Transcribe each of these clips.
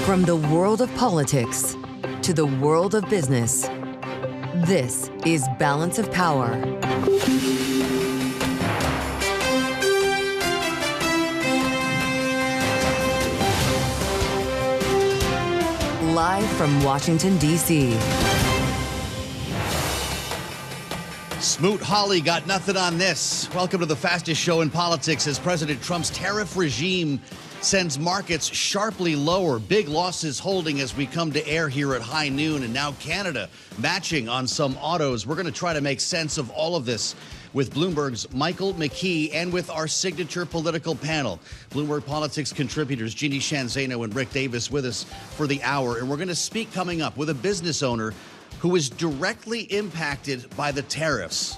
From the world of politics to the world of business, this is Balance of Power. Live from Washington, D.C. Smoot Hawley got nothing on this. Welcome to the fastest show in politics as President Trump's tariff regime sends markets sharply lower. Big losses holding as we come to air here at high noon. And now Canada matching on some autos. We're going to try to make sense of all of this with Bloomberg's Michael McKee and with our signature political panel. Bloomberg Politics contributors Jeanne, Zaino, and Rick Davis with us for the hour. And we're going to speak coming up with a business owner who is directly impacted by the tariffs.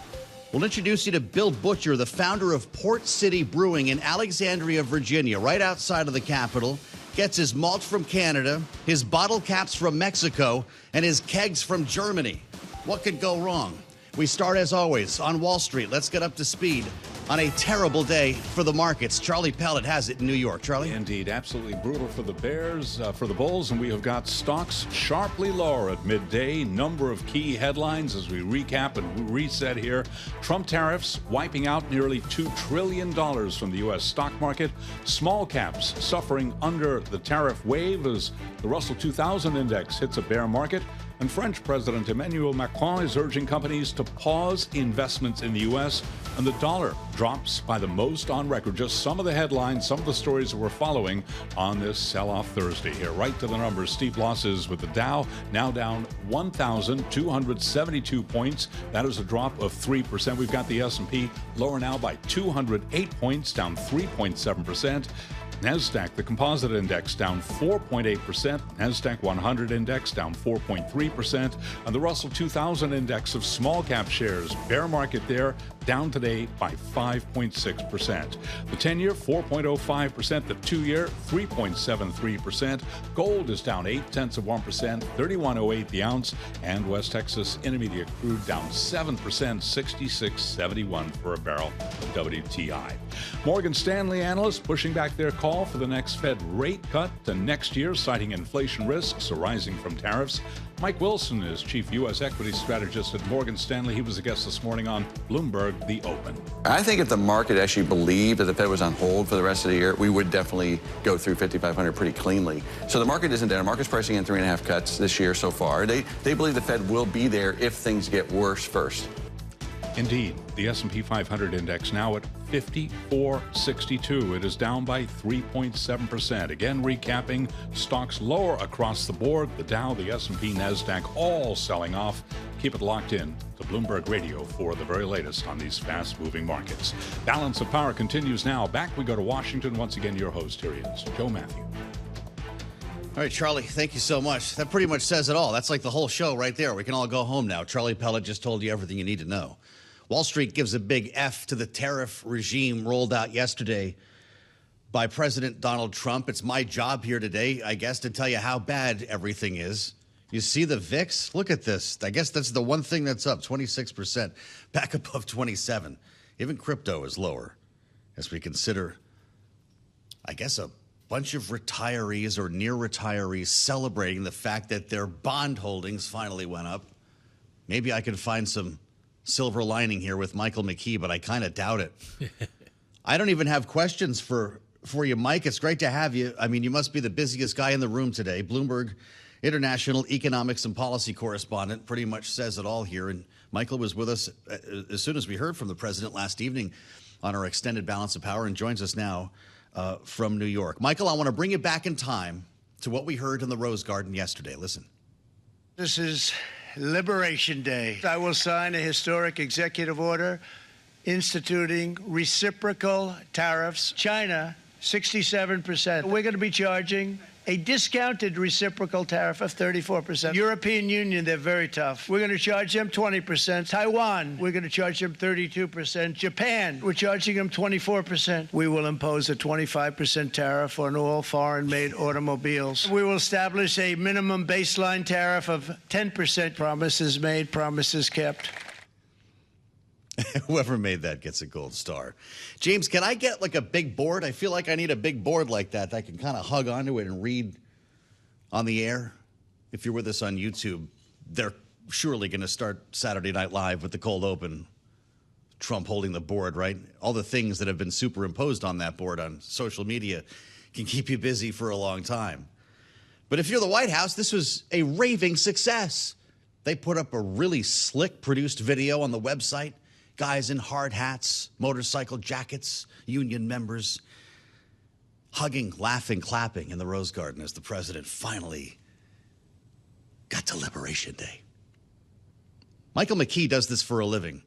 We'll introduce you to Bill Butcher, the founder of Port City Brewing in Alexandria, Virginia, right outside of the capital. Gets his malt from Canada, his bottle caps from Mexico, and his kegs from Germany. What could go wrong? We start, as always, on Wall Street. Let's get up to speed on a terrible day for the markets. Charlie Pellet has it in New York. Charlie? Indeed, absolutely brutal for the Bears, for the Bulls, and we have got stocks sharply lower at midday. Number of key headlines as we recap and reset here. Trump tariffs wiping out nearly $2 trillion from the U.S. stock market. Small caps suffering under the tariff wave as the Russell 2000 index hits a bear market. And French President Emmanuel Macron is urging companies to pause investments in the U.S., and the dollar drops by the most on record. Just some of the headlines, some of the stories that we're following on this sell-off Thursday here. Right to the numbers, steep losses with the Dow now down 1,272 points. That is a drop of 3%. We've got the S&P lower now by 208 points, down 3.7%. NASDAQ, the composite index, down 4.8%. NASDAQ 100 index down 4.3%. And the Russell 2000 index of small cap shares, bear market there, down today by 5.6%. The 10-year, 4.05%. The 2-year, 3.73%. Gold is down 0.8%, 31.08 the ounce. And West Texas Intermediate crude down 7%, 66.71 for a barrel of WTI. Morgan Stanley analysts pushing back their call for the next Fed rate cut to next year, citing inflation risks arising from tariffs. Mike Wilson is chief U.S. equity strategist at Morgan Stanley. He was a guest this morning on Bloomberg, The Open. I think if the market actually believed that the Fed was on hold for the rest of the year, we would definitely go through 5,500 pretty cleanly. So the market isn't down. The market's pricing in 3.5 cuts this year so far. They believe the Fed will be there if things get worse first. Indeed, the S&P 500 index now at 5462. It is down by 3.7%. Again, recapping, stocks lower across the board. The Dow, the S&P, NASDAQ, all selling off. Keep it locked in to Bloomberg Radio for the very latest on these fast-moving markets. Balance of Power continues now. Back we go to Washington. Once again, your host, here he is, Joe Mathieu. All right, Charlie, thank you so much. That pretty much says it all. That's like the whole show right there. We can all go home now. Charlie Pellet just told you everything you need to know. Wall Street gives a big F to the tariff regime rolled out yesterday by President Donald Trump. It's my job here today, I guess, to tell you how bad everything is. You see the VIX? Look at this. I guess that's the one thing that's up, 26%, back above 27. Even crypto is lower as we consider, I guess, a bunch of retirees or near retirees celebrating the fact that their bond holdings finally went up. Maybe I could find some silver lining here with Michael McKee, but I kind of doubt it. I don't even have questions for you, Mike. It's great to have you. I mean, you must be the busiest guy in the room today. Bloomberg International Economics and Policy Correspondent, pretty much says it all here. And Michael was with us as soon as we heard from the president last evening on our extended Balance of Power and joins us now from New York. Michael, I want to bring you back in time to what we heard in the Rose Garden yesterday. Listen. This is Liberation Day. I will sign a historic executive order instituting reciprocal tariffs. China, 67%. We're going to be charging a discounted reciprocal tariff of 34%. European Union, they're very tough. We're going to charge them 20%. Taiwan, we're going to charge them 32%. Japan, we're charging them 24%. We will impose a 25% tariff on all foreign-made automobiles. We will establish a minimum baseline tariff of 10%. Promises made, promises kept. Whoever made that gets a gold star. James, can I get like a big board? I feel like I need a big board like that I can kind of hug onto it and read on the air. If you're with us on YouTube, they're surely going to start Saturday Night Live with the cold open. Trump holding the board, right? All the things that have been superimposed on that board on social media can keep you busy for a long time. But if you're the White House, this was a raving success. They put up a really slick produced video on the website. Guys in hard hats, motorcycle jackets, union members, hugging, laughing, clapping in the Rose Garden as the president finally got to Liberation Day. Michael McKee does this for a living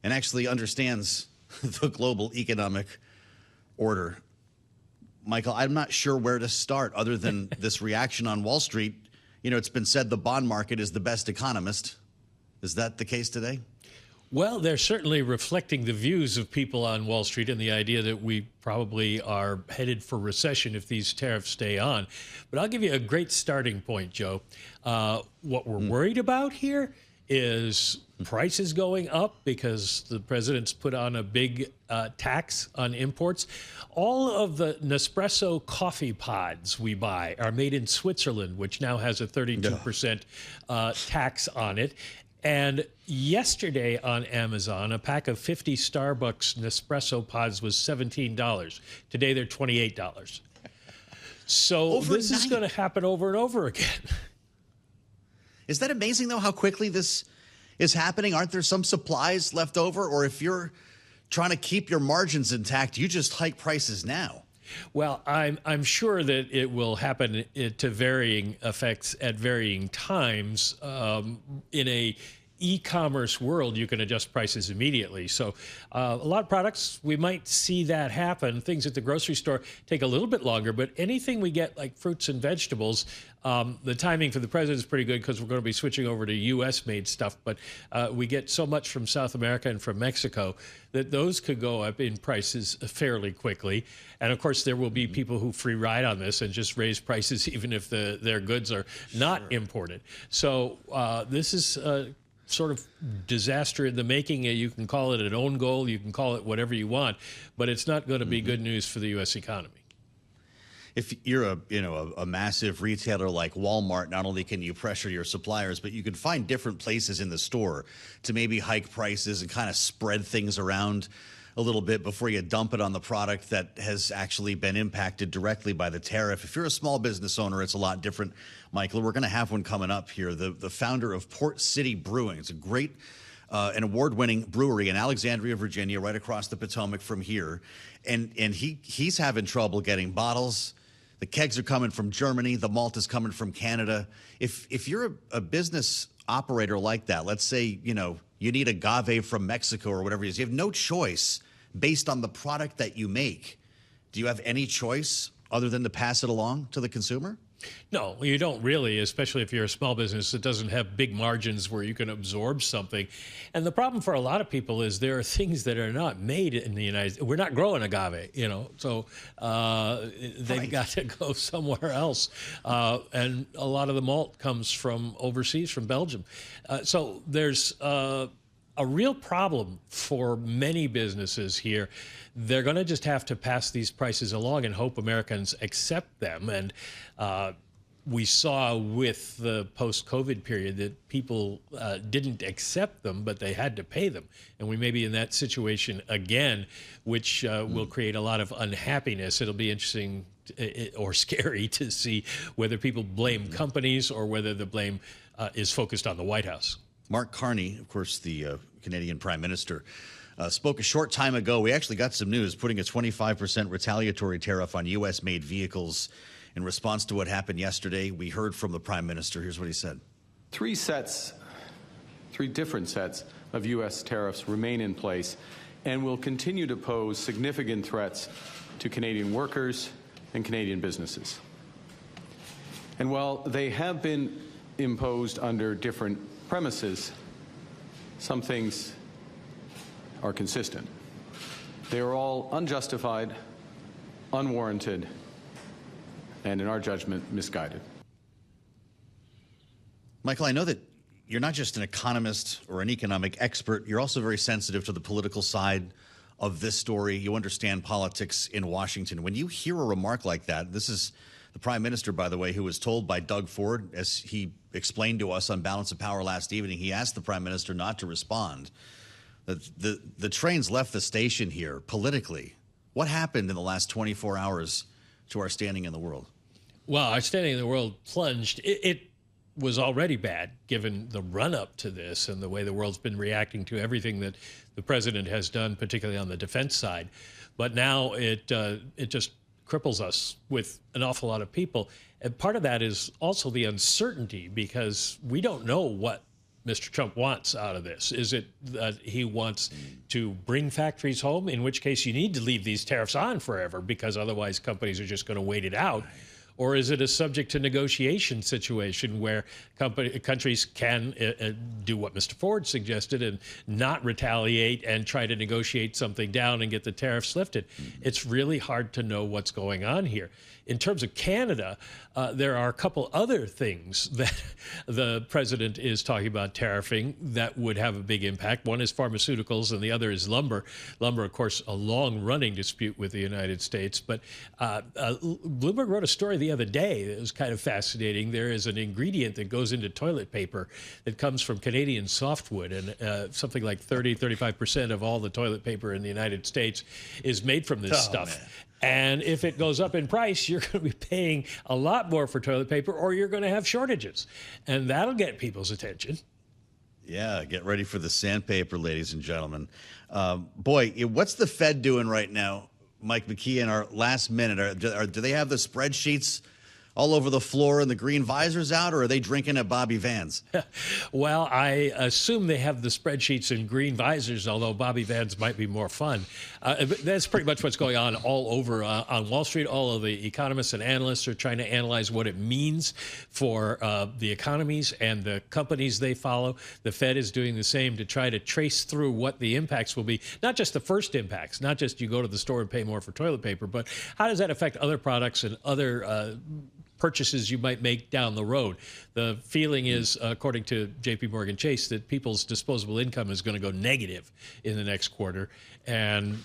and actually understands the global economic order. Michael, I'm not sure where to start other than this reaction on Wall Street. You know, it's been said the bond market is the best economist. Is that the case today? Well, they're certainly reflecting the views of people on Wall Street and the idea that we probably are headed for recession if these tariffs stay on. But I'll give you a great starting point, Joe. What we're worried about here is prices going up because the president's put on a big tax on imports. All of the Nespresso coffee pods we buy are made in Switzerland, which now has a 32% tax on it. And yesterday on Amazon, a pack of 50 Starbucks Nespresso pods was $17. Today they're $28. So this is going to happen over and over again. Is that amazing, though, how quickly this is happening? Aren't there some supplies left over? Or if you're trying to keep your margins intact, you just hike prices now? Well, I'm sure that it will happen to varying effects at varying times. In a e-commerce world, you can adjust prices immediately. So a lot of products, we might see that happen. Things at the grocery store take a little bit longer, but anything we get like fruits and vegetables, the timing for the president is pretty good because we're going to be switching over to U.S.-made stuff, but we get so much from South America and from Mexico that those could go up in prices fairly quickly. And, of course, there will be people who free ride on this and just raise prices even if their goods are not imported. So this is sort of disaster in the making. You can call it an own goal. You can call it whatever you want, but it's not going to be good news for the U.S. economy. If you're a massive retailer like Walmart, not only can you pressure your suppliers, but you can find different places in the store to maybe hike prices and kind of spread things around a little bit before you dump it on the product that has actually been impacted directly by the tariff. If you're a small business owner, it's a lot different, Michael. We're going to have one coming up here. The founder of Port City Brewing. It's a great an award-winning brewery in Alexandria, Virginia, right across the Potomac from here. And he's having trouble getting bottles. The kegs are coming from Germany. The malt is coming from Canada. If you're a business operator like that, let's say, you need agave from Mexico or whatever it is, you have no choice based on the product that you make. Do you have any choice other than to pass it along to the consumer? No, you don't really, especially if you're a small business that doesn't have big margins where you can absorb something. And the problem for a lot of people is there are things that are not made in the United States. We're not growing agave, so they've got to go somewhere else. And a lot of the malt comes from overseas, from Belgium. So there's a real problem for many businesses here. They're going to just have to pass these prices along and hope Americans accept them. And we saw with the post-COVID period that people didn't accept them, but they had to pay them. And we may be in that situation again, which will create a lot of unhappiness. It'll be interesting or scary to see whether people blame companies or whether the blame is focused on the White House. Mark Carney, of course, the Canadian Prime Minister, spoke a short time ago. We actually got some news putting a 25% retaliatory tariff on U.S.-made vehicles in response to what happened yesterday. We heard from the Prime Minister. Here's what he said. Three different sets of U.S. tariffs remain in place and will continue to pose significant threats to Canadian workers and Canadian businesses. And while they have been imposed under different premises, some things are consistent. They are all unjustified, unwarranted, and in our judgment, misguided. Michael, I know that you're not just an economist or an economic expert. You're also very sensitive to the political side of this story. You understand politics in Washington. When you hear a remark like that, this is The prime minister, by the way, who was told by Doug Ford, as he explained to us on Balance of Power last evening, he asked the prime minister not to respond. The train's left the station here politically. What happened in the last 24 hours to our standing in the world? Well, our standing in the world plunged. It was already bad given the run-up to this and the way the world's been reacting to everything that the president has done, particularly on the defense side. But now it just cripples us with an awful lot of people. And part of that is also the uncertainty, because we don't know what Mr. Trump wants out of this. Is it that he wants to bring factories home, in which case you need to leave these tariffs on forever because otherwise companies are just going to wait it out? Or is it a subject to negotiation situation where countries can do what Mr. Ford suggested and not retaliate and try to negotiate something down and get the tariffs lifted? It's really hard to know what's going on here. In terms of Canada, there are a couple other things that the president is talking about tariffing that would have a big impact. One is pharmaceuticals, and the other is lumber. Lumber, of course, a long-running dispute with the United States. But Bloomberg wrote a story the other day that was kind of fascinating. There is an ingredient that goes into toilet paper that comes from Canadian softwood, and something like 35% of all the toilet paper in the United States is made from this stuff. Man. And if it goes up in price, you're going to be paying a lot more for toilet paper, or you're going to have shortages. And that'll get people's attention. Yeah, get ready for the sandpaper, ladies and gentlemen. Boy, what's the Fed doing right now, Mike McKee, in our last minute? Do they have the spreadsheets all over the floor and the green visors out, or are they drinking at Bobby Van's? Well, I assume they have the spreadsheets and green visors, although Bobby Van's might be more fun. That's pretty much what's going on all over on Wall Street. All of the economists and analysts are trying to analyze what it means for the economies and the companies they follow. The Fed is doing the same to try to trace through what the impacts will be, not just the first impacts, not just you go to the store and pay more for toilet paper, but how does that affect other products and other purchases you might make down the road. The feeling is, according to JP Morgan Chase, that people's disposable income is going to go negative in the next quarter, and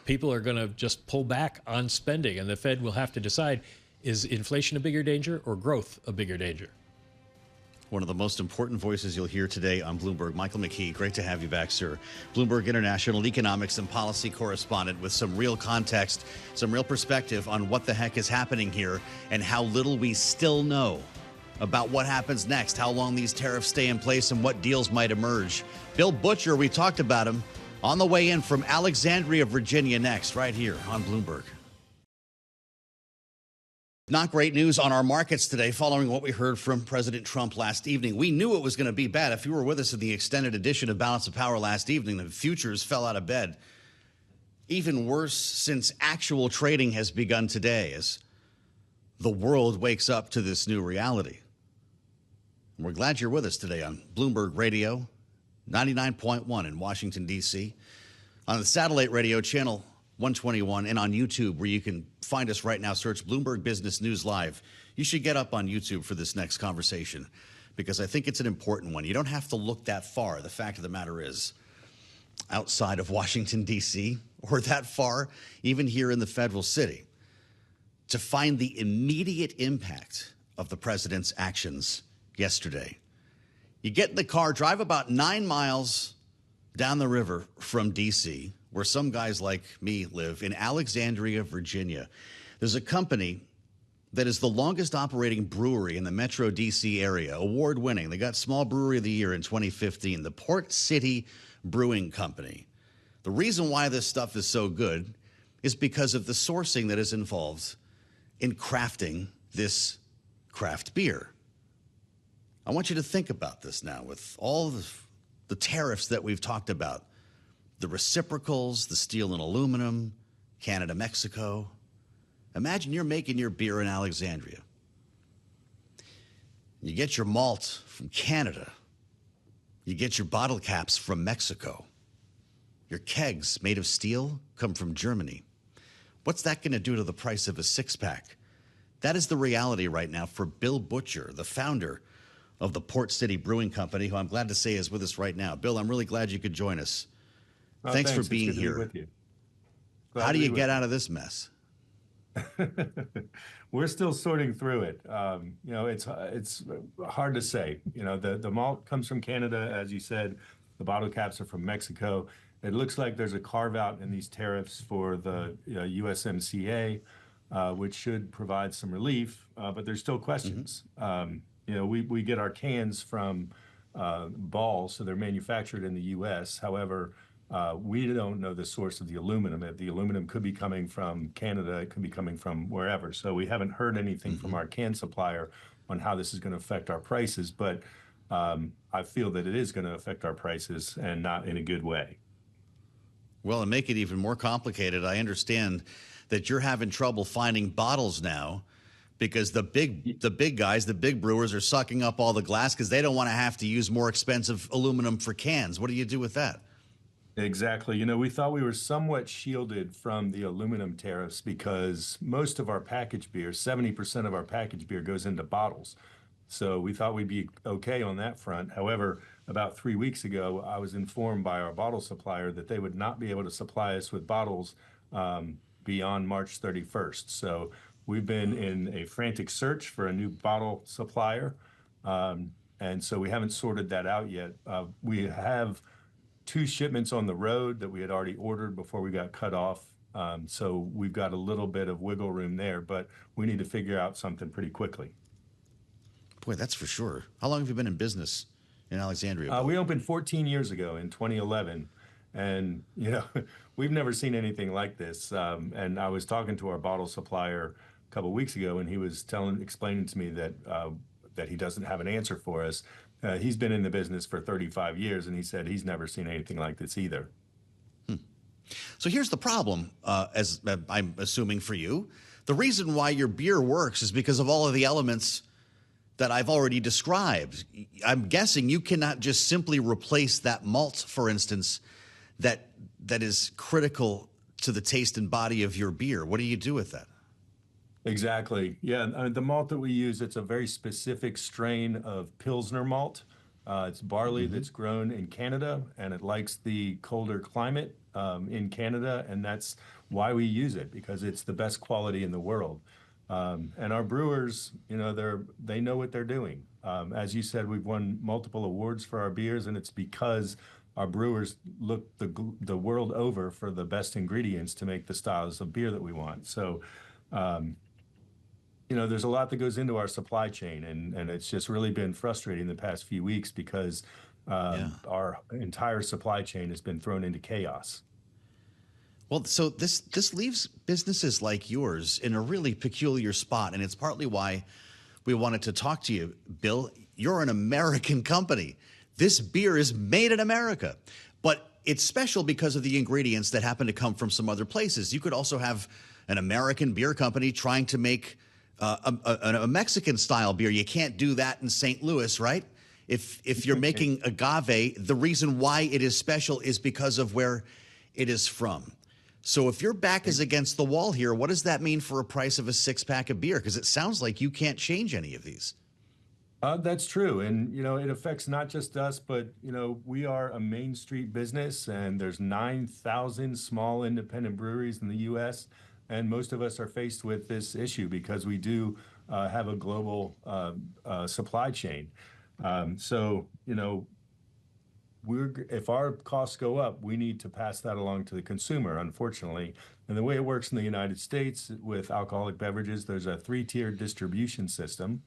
people are going to just pull back on spending, and the Fed will have to decide, is inflation a bigger danger or growth a bigger danger? One of the most important voices you'll hear today on Bloomberg. Michael McKee, great to have you back, sir. Bloomberg International economics and policy correspondent with some real context, some real perspective on what the heck is happening here and how little we still know about what happens next, how long these tariffs stay in place, and what deals might emerge. Bill Butcher, we talked about him, on the way in from Alexandria, Virginia, next, right here on Bloomberg. Not great news on our markets today following what we heard from President Trump last evening. We knew it was going to be bad. If you were with us in the extended edition of Balance of Power last evening, the futures fell out of bed. Even worse, since actual trading has begun today as the world wakes up to this new reality. And we're glad you're with us today on Bloomberg Radio, 99.1 in Washington, D.C., on the satellite radio channel 121, and on YouTube, where you can find us right now. Search Bloomberg Business News Live. You should get up on YouTube for this next conversation, because I think it's an important one. You don't have to look that far. The fact of the matter is, outside of Washington, D.C., or that far, even here in the federal city, to find the immediate impact of the president's actions yesterday. You get in the car, drive about 9 miles down the river from D.C., where some guys like me live, in Alexandria, Virginia. There's a company that is the longest operating brewery in the Metro D.C. area, award-winning. They got Small Brewery of the Year in 2015, the Port City Brewing Company. The reason why this stuff is so good is because of the sourcing that is involved in crafting this craft beer. I want you to think about this now with all the tariffs that we've talked about. The reciprocals, the steel and aluminum, Canada, Mexico. Imagine you're making your beer in Alexandria. You get your malt from Canada. You get your bottle caps from Mexico. Your kegs made of steel come from Germany. What's that going to do to the price of a six-pack? That is the reality right now for Bill Butcher, the founder of the Port City Brewing Company, who I'm glad to say is with us right now. Bill, I'm really glad you could join us. Thanks for being here. With you. How do you get out of this mess? We're still sorting through it. It's hard to say. The malt comes from Canada, as you said. The bottle caps are from Mexico. It looks like there's a carve out in these tariffs for the USMCA, which should provide some relief, but there's still questions. We get our cans from Ball, so they're manufactured in the U.S. However, we don't know the source of the aluminum. The aluminum could be coming from Canada, it could be coming from wherever. So we haven't heard anything from our can supplier on how this is going to affect our prices, but I feel that it is going to affect our prices and not in a good way. Well, and make it even more complicated, I understand that you're having trouble finding bottles now because the big guys, the big brewers are sucking up all the glass because they don't want to have to use more expensive aluminum for cans. What do you do with that? Exactly. We thought we were somewhat shielded from the aluminum tariffs because most of our packaged beer, 70% of our packaged beer goes into bottles. So we thought we'd be okay on that front. However, about 3 weeks ago, I was informed by our bottle supplier that they would not be able to supply us with bottles beyond March 31st. So we've been in a frantic search for a new bottle supplier. And so we haven't sorted that out yet. We have 2 shipments on the road that we had already ordered before we got cut off. So we've got a little bit of wiggle room there, but we need to figure out something pretty quickly. Boy, that's for sure. How long have you been in business in Alexandria? We opened 14 years ago in 2011. And, we've never seen anything like this. And I was talking to our bottle supplier a couple of weeks ago, and he was explaining to me that he doesn't have an answer for us. He's been in the business for 35 years, and he said he's never seen anything like this either. So here's the problem, as I'm assuming for you. The reason why your beer works is because of all of the elements that I've already described. I'm guessing you cannot just simply replace that malt, for instance, that is critical to the taste and body of your beer. What do you do with that? Exactly. Yeah, the malt that we use, it's a very specific strain of Pilsner malt. It's barley that's grown in Canada, and it likes the colder climate in Canada, and that's why we use it, because it's the best quality in the world. And our brewers, they know what they're doing. As you said, we've won multiple awards for our beers, and it's because our brewers look the world over for the best ingredients to make the styles of beer that we want. So, there's a lot that goes into our supply chain, and it's just really been frustrating the past few weeks because our entire supply chain has been thrown into chaos. Well, so this leaves businesses like yours in a really peculiar spot, and it's partly why we wanted to talk to you. Bill, you're an American company. This beer is made in America, but it's special because of the ingredients that happen to come from some other places. You could also have an American beer company trying to make a Mexican-style beer. You can't do that in St. Louis, right? If you're making agave, the reason why it is special is because of where it is from. So if your back is against the wall here, what does that mean for a price of a 6-pack of beer? Because it sounds like you can't change any of these. That's true. And, it affects not just us, but, we are a Main Street business, and there's 9,000 small independent breweries in the U.S., and most of us are faced with this issue because we do have a global supply chain. If our costs go up, we need to pass that along to the consumer, unfortunately. And the way it works in the United States with alcoholic beverages, there's a 3-tier distribution system.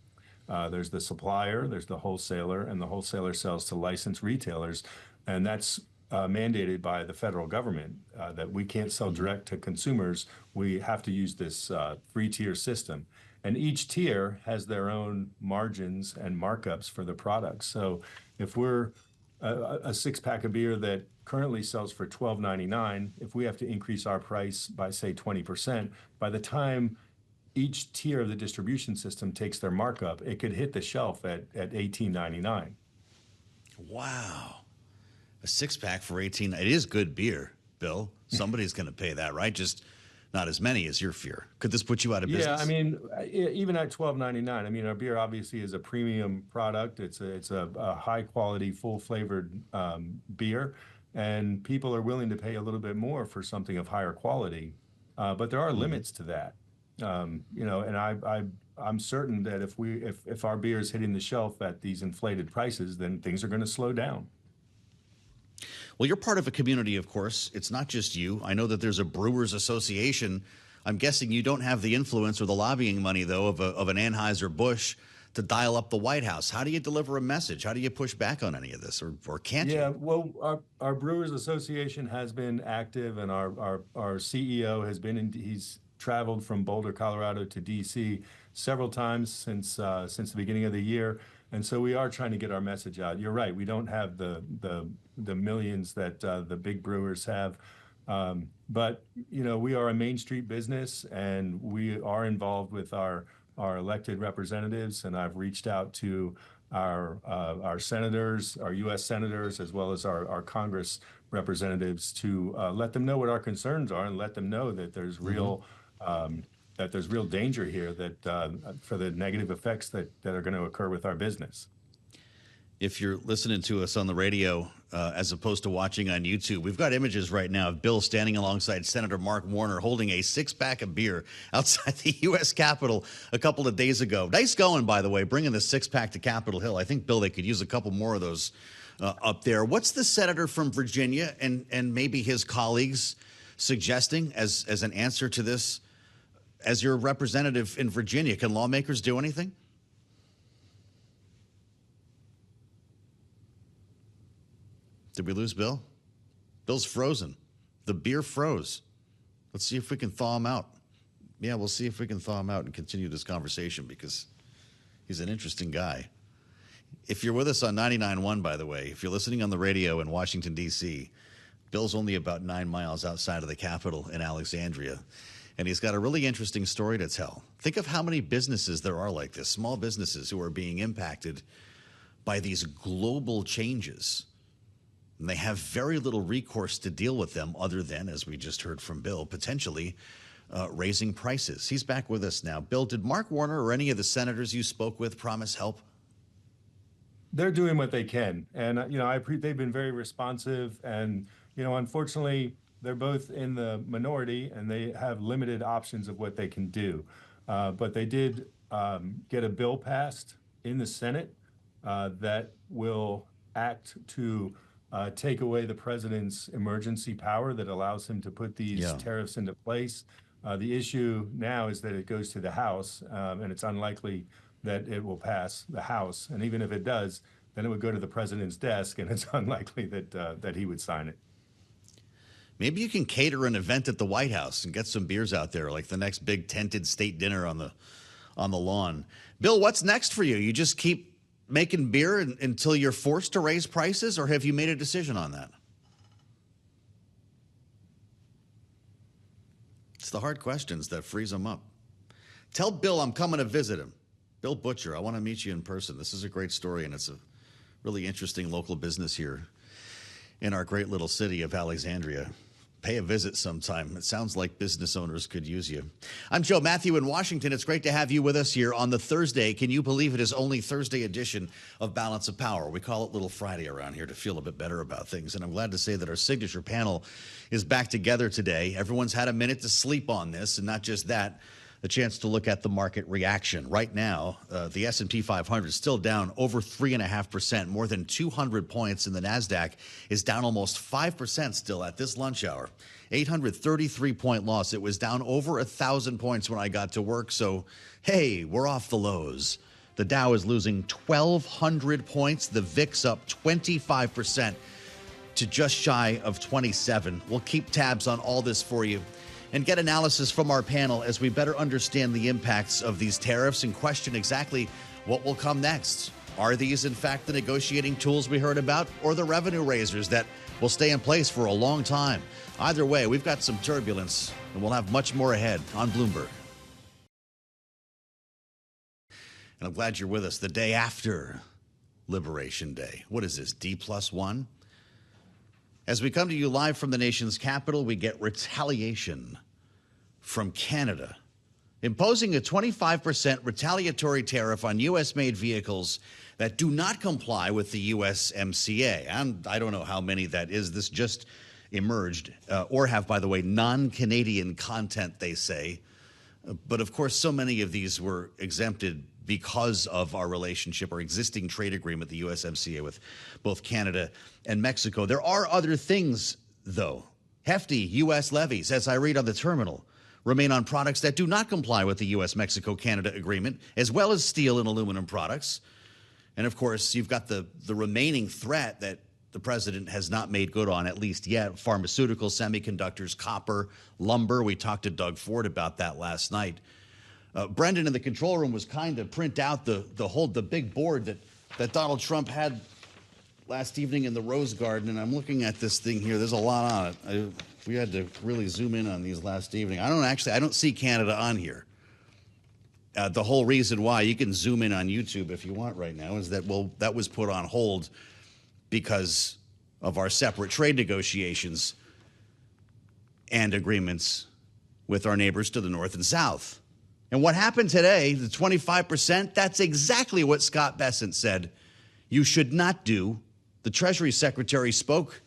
There's the supplier, there's the wholesaler, and the wholesaler sells to licensed retailers. And that's mandated by the federal government that we can't sell direct to consumers. We have to use this 3-tier system. And each tier has their own margins and markups for the products. So if we're a 6-pack of beer that currently sells for $12.99, if we have to increase our price by, say, 20%, by the time each tier of the distribution system takes their markup, it could hit the shelf at $18.99. Wow. A 6-pack for $18. It is good beer, Bill. Somebody's going to pay that, right? Just not as many as your fear. Could this put you out of business? Yeah, I mean, even at $12.99, I mean, our beer obviously is a premium product. It's a high quality, full flavored beer, and people are willing to pay a little bit more for something of higher quality. But there are limits to that. And I'm certain that if our beer is hitting the shelf at these inflated prices, then things are going to slow down. Well, you're part of a community, of course. It's not just you. I know that there's a Brewers Association. I'm guessing you don't have the influence or the lobbying money, though, of an Anheuser-Busch to dial up the White House. How do you deliver a message? How do you push back on any of this, or can't you? Yeah, well, our Brewers Association has been active, and our CEO has been he's traveled from Boulder, Colorado to D.C. several times since the beginning of the year. And so we are trying to get our message out. You're right. We don't have the millions that the big brewers have. But, we are a Main Street business, and we are involved with our elected representatives. And I've reached out to our senators, our U.S. senators, as well as our Congress representatives to let them know what our concerns are and let them know that there's real danger here that for the negative effects that are going to occur with our business. If you're listening to us on the radio as opposed to watching on YouTube, we've got images right now of Bill standing alongside Senator Mark Warner holding a six-pack of beer outside the U.S. Capitol a couple of days ago. Nice going, by the way, bringing the six-pack to Capitol Hill. I think, Bill, they could use a couple more of those up there. What's the senator from Virginia and maybe his colleagues suggesting as an answer to this? As your representative in Virginia, can lawmakers do anything? Did we lose Bill? Bill's frozen. The beer froze. Let's see if we can thaw him out. Yeah, we'll see if we can thaw him out and continue this conversation because he's an interesting guy. If you're with us on 99.1, by the way, if you're listening on the radio in Washington, D.C., Bill's only about 9 miles outside of the Capitol in Alexandria. And he's got a really interesting story to tell. Think of how many businesses there are like this, small businesses who are being impacted by these global changes. And they have very little recourse to deal with them other than, as we just heard from Bill, potentially raising prices. He's back with us now. Bill, did Mark Warner or any of the senators you spoke with promise help? They're doing what they can. And, they've been very responsive. And, unfortunately, they're both in the minority, and they have limited options of what they can do. But they did get a bill passed in the Senate that will act to take away the president's emergency power that allows him to put these tariffs into place. The issue now is that it goes to the House, and it's unlikely that it will pass the House. And even if it does, then it would go to the president's desk, and it's unlikely that he would sign it. Maybe you can cater an event at the White House and get some beers out there, like the next big tented state dinner on the lawn. Bill, what's next for you? You just keep making beer until you're forced to raise prices, or have you made a decision on that? It's the hard questions that freeze them up. Tell Bill I'm coming to visit him. Bill Butcher, I want to meet you in person. This is a great story, and it's a really interesting local business here in our great little city of Alexandria. Pay a visit sometime. It sounds like business owners could use you. I'm Joe Mathieu in Washington. It's great to have you with us here on the Thursday. Can you believe it is only Thursday edition of Balance of Power? We call it Little Friday around here to feel a bit better about things. And I'm glad to say that our signature panel is back together today. Everyone's had a minute to sleep on this, and not just that, a chance to look at the market reaction. Right now, the S&P 500 is still down over 3.5%, more than 200 points, and the NASDAQ is down almost 5% still at this lunch hour. 833-point loss. It was down over 1,000 points when I got to work, so hey, we're off the lows. The Dow is losing 1,200 points. The VIX up 25% to just shy of 27. We'll keep tabs on all this for you and get analysis from our panel as we better understand the impacts of these tariffs and question exactly what will come next. Are these, in fact, the negotiating tools we heard about, or the revenue raisers that will stay in place for a long time? Either way, we've got some turbulence, and we'll have much more ahead on Bloomberg. And I'm glad you're with us the day after Liberation Day. What is this, D+1? As we come to you live from the nation's capital, we get retaliation from Canada, imposing a 25% retaliatory tariff on U.S.-made vehicles that do not comply with the USMCA. And I don't know how many that is. This just emerged, or have, by the way, non-Canadian content, they say. But of course, so many of these were exempted because of our relationship or existing trade agreement, the USMCA, with both Canada and Mexico. There are other things, though. Hefty U.S. levies, as I read on the terminal, remain on products that do not comply with the U.S.-Mexico-Canada agreement, as well as steel and aluminum products. And of course, you've got the remaining threat that the president has not made good on, at least yet: pharmaceuticals, semiconductors, copper, lumber. We talked to Doug Ford about that last night. Brendan in the control room was kind to print out the big board that Donald Trump had last evening in the Rose Garden, and I'm looking at this thing here. There's a lot on it. We had to really zoom in on these last evening. I don't see Canada on here. The whole reason why, you can zoom in on YouTube if you want right now, is that, well, that was put on hold because of our separate trade negotiations and agreements with our neighbors to the north and south. And what happened today, the 25%, that's exactly what Scott Bessent said you should not do. The Treasury Secretary spoke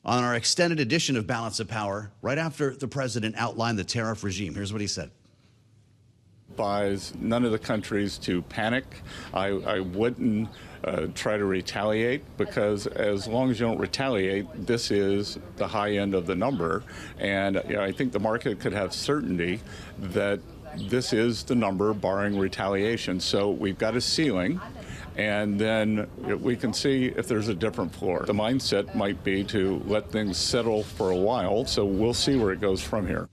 on our extended edition of Balance of Power right after the president outlined the tariff regime. Here's what he said. Advise none of the countries to panic. I wouldn't try to retaliate, because as long as you don't retaliate, this is the high end of the number. And I think the market could have certainty that this is the number barring retaliation. So we've got a ceiling, and then we can see if there's a different floor. The mindset might be to let things settle for a while, so we'll see where it goes from here.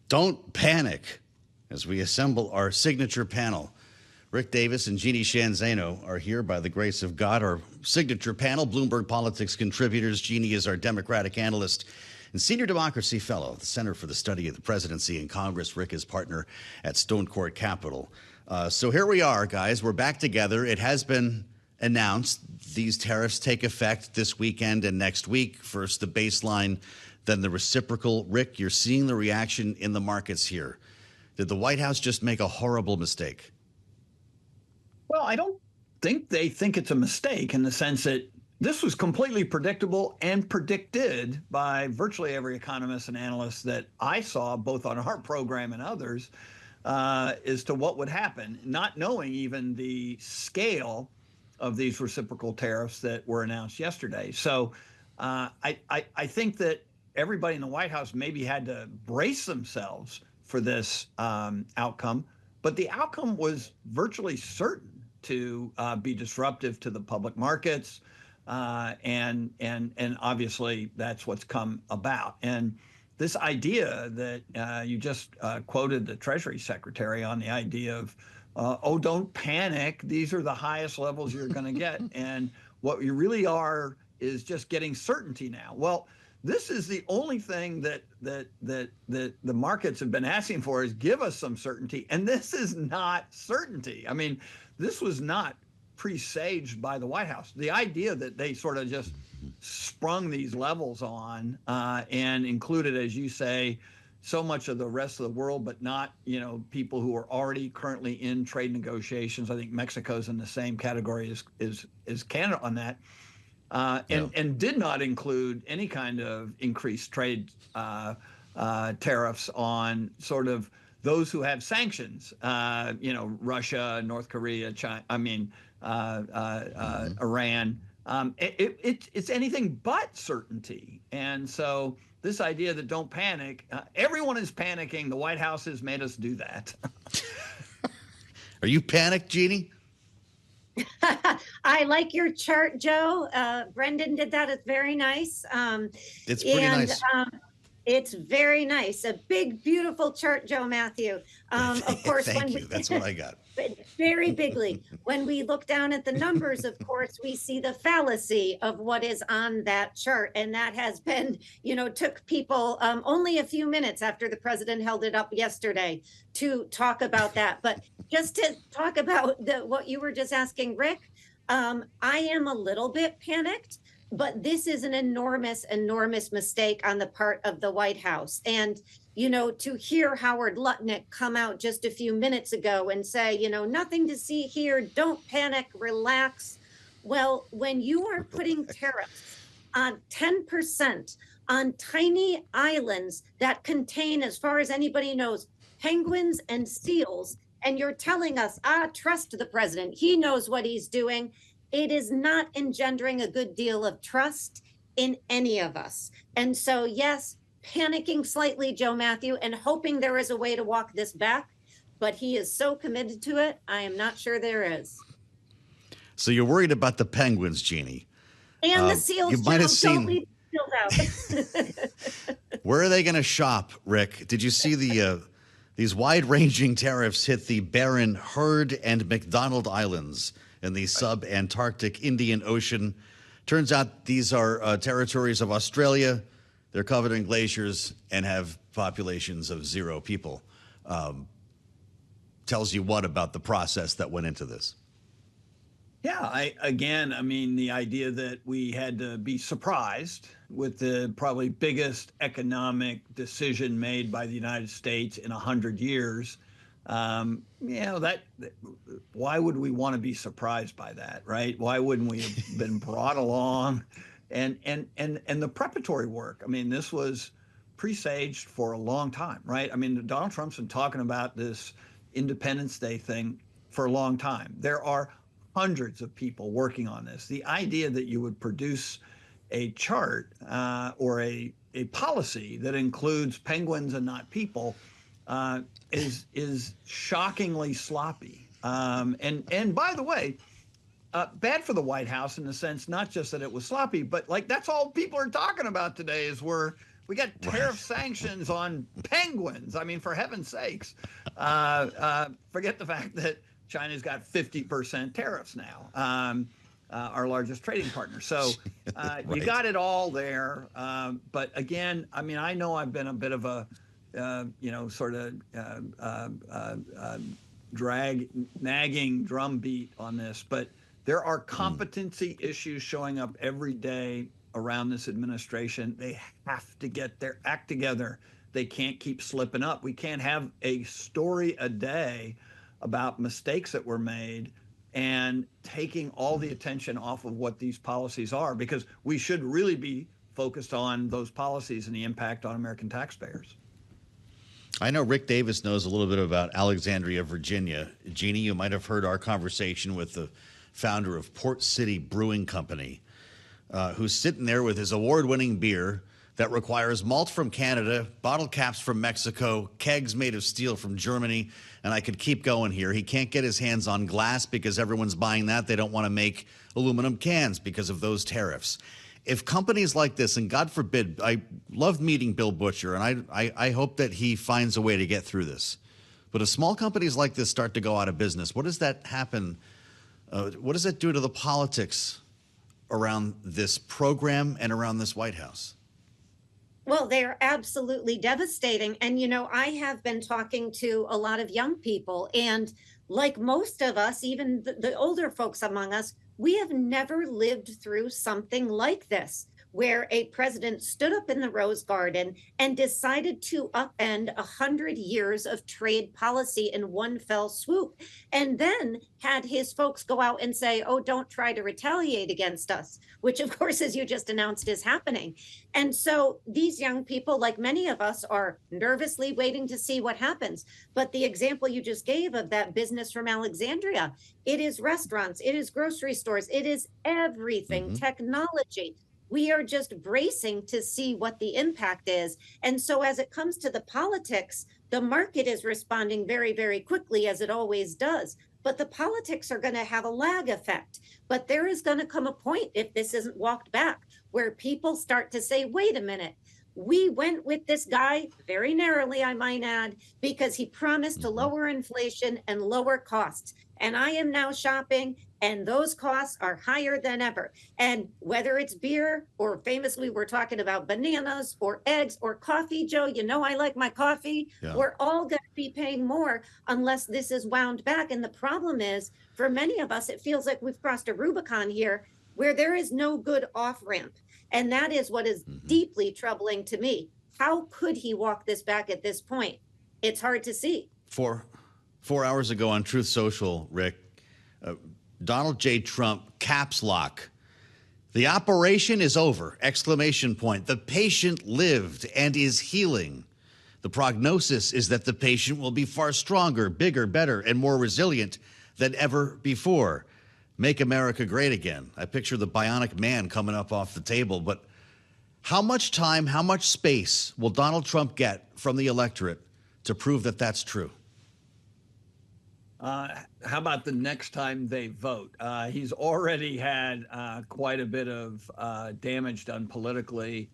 Don't panic. As we assemble our signature panel, Rick Davis and Jeanne Zaino are here by the grace of God. Our signature panel, Bloomberg Politics contributors. Jeanne is our Democratic analyst and senior democracy fellow at the Center for the Study of the Presidency and Congress. Rick is partner at Stone Court Capital. So here we are, guys. We're back together. It has been announced these tariffs take effect this weekend and next week. First the baseline, then the reciprocal. Rick, you're seeing the reaction in the markets here. Did the White House just make a horrible mistake? Well, I don't think they think it's a mistake, in the sense that this was completely predictable and predicted by virtually every economist and analyst that I saw, both on our program and others, as to what would happen, not knowing even the scale of these reciprocal tariffs that were announced yesterday. So I think that everybody in the White House maybe had to brace themselves for this outcome, but the outcome was virtually certain to be disruptive to the public markets, and obviously that's what's come about. And this idea that you just quoted the Treasury Secretary on, the idea of, oh, don't panic, these are the highest levels you're going to get, and what you really are is just getting certainty now. Well, this is the only thing that the markets have been asking for, is give us some certainty. And this is not certainty. I mean, this was not presaged by the White House. The idea that they sort of just sprung these levels on and included, as you say, so much of the rest of the world, but not, people who are already currently in trade negotiations. I think Mexico's in the same category as Canada on that. And did not include any kind of increased trade tariffs on sort of those who have sanctions, Russia, North Korea, China, Iran. It's anything but certainty. And so this idea that don't panic, everyone is panicking. The White House has made us do that. Are you panicked, Jeanne? I like your chart, Joe. Brendan did that. It's very nice. It's pretty nice. It's very nice. A big, beautiful chart, Joe Mathieu. Of course, thank you. That's what I got. Very bigly. When we look down at the numbers, of course, we see the fallacy of what is on that chart. And that has been, took people only a few minutes after the president held it up yesterday to talk about that. But just to talk about what you were just asking, Rick, I am a little bit panicked, but this is an enormous, enormous mistake on the part of the White House. And, to hear Howard Lutnick come out just a few minutes ago and say, nothing to see here, don't panic, relax. Well, when you are putting tariffs on 10% on tiny islands that contain, as far as anybody knows, penguins and seals, and you're telling us, trust the president. He knows what he's doing. It is not engendering a good deal of trust in any of us. And so, yes, panicking slightly, Joe Mathieu, and hoping there is a way to walk this back. But he is so committed to it, I am not sure there is. So you're worried about the penguins, Jeanne. And the seals, you might have Don't leave the seals out. Where are they going to shop, Rick? Did you see these wide-ranging tariffs hit the barren Heard and McDonald Islands in the sub-Antarctic Indian Ocean? Turns out these are territories of Australia. They're covered in glaciers and have populations of 0 people. Tells you what about the process that went into this? Yeah, I mean, the idea that we had to be surprised with the probably biggest economic decision made by the United States in 100 years. Why would we want to be surprised by that, right? Why wouldn't we have been brought along? And the preparatory work, I mean, this was presaged for a long time, right? I mean, Donald Trump's been talking about this Independence Day thing for a long time. There are hundreds of people working on this. The idea that you would produce a chart or a policy that includes penguins and not people is shockingly sloppy. And by the way, bad for the White House in the sense not just that it was sloppy, but like that's all people are talking about today is we got tariff sanctions on penguins. I mean, for heaven's sakes, forget the fact that China's got 50% tariffs now, our largest trading partner. So Right. You got it all there. But again, I mean, I know I've been a bit of a, nagging drumbeat on this, but there are competency issues showing up every day around this administration. They have to get their act together. They can't keep slipping up. We can't have a story a day about mistakes that were made and taking all the attention off of what these policies are, because we should really be focused on those policies and the impact on American taxpayers. I know Rick Davis knows a little bit about Alexandria, Virginia. Jeanne, you might have heard our conversation with the founder of Port City Brewing Company, who's sitting there with his award-winning beer that requires malt from Canada, bottle caps from Mexico, kegs made of steel from Germany, and I could keep going here. He can't get his hands on glass because everyone's buying that. They don't want to make aluminum cans because of those tariffs. If companies like this, and God forbid, I love meeting Bill Butcher, and I hope that he finds a way to get through this. But if small companies like this start to go out of business, what does that happen? What does that do to the politics around this program and around this White House? Well, they're absolutely devastating. And, I have been talking to a lot of young people, and like most of us, even the older folks among us, we have never lived through something like this, where a president stood up in the Rose Garden and decided to upend 100 years of trade policy in one fell swoop, and then had his folks go out and say, oh, don't try to retaliate against us, which of course, as you just announced, is happening. And so these young people, like many of us, are nervously waiting to see what happens. But the example you just gave of that business from Alexandria, it is restaurants, it is grocery stores, it is everything, technology. We are just bracing to see what the impact is. And so as it comes to the politics, the market is responding very, very quickly, as it always does. But the politics are going to have a lag effect. But there is going to come a point, if this isn't walked back, where people start to say, wait a minute, we went with this guy very narrowly, I might add, because he promised to lower inflation and lower costs. And I am now shopping, and those costs are higher than ever. And whether it's beer, or famously we're talking about bananas or eggs or coffee, Joe, I like my coffee. Yeah. We're all going to be paying more unless this is wound back. And the problem is, for many of us, it feels like we've crossed a Rubicon here where there is no good off-ramp. And that is what is deeply troubling to me. How could he walk this back at this point? It's hard to see. 4 hours ago on Truth Social, Rick, Donald J. Trump, caps lock. The operation is over, exclamation point. The patient lived and is healing. The prognosis is that the patient will be far stronger, bigger, better, and more resilient than ever before. Make America great again. I picture the bionic man coming up off the table, but how much time, how much space will Donald Trump get from the electorate to prove that that's true? How about the next time they vote? He's already had quite a bit of damage done politically.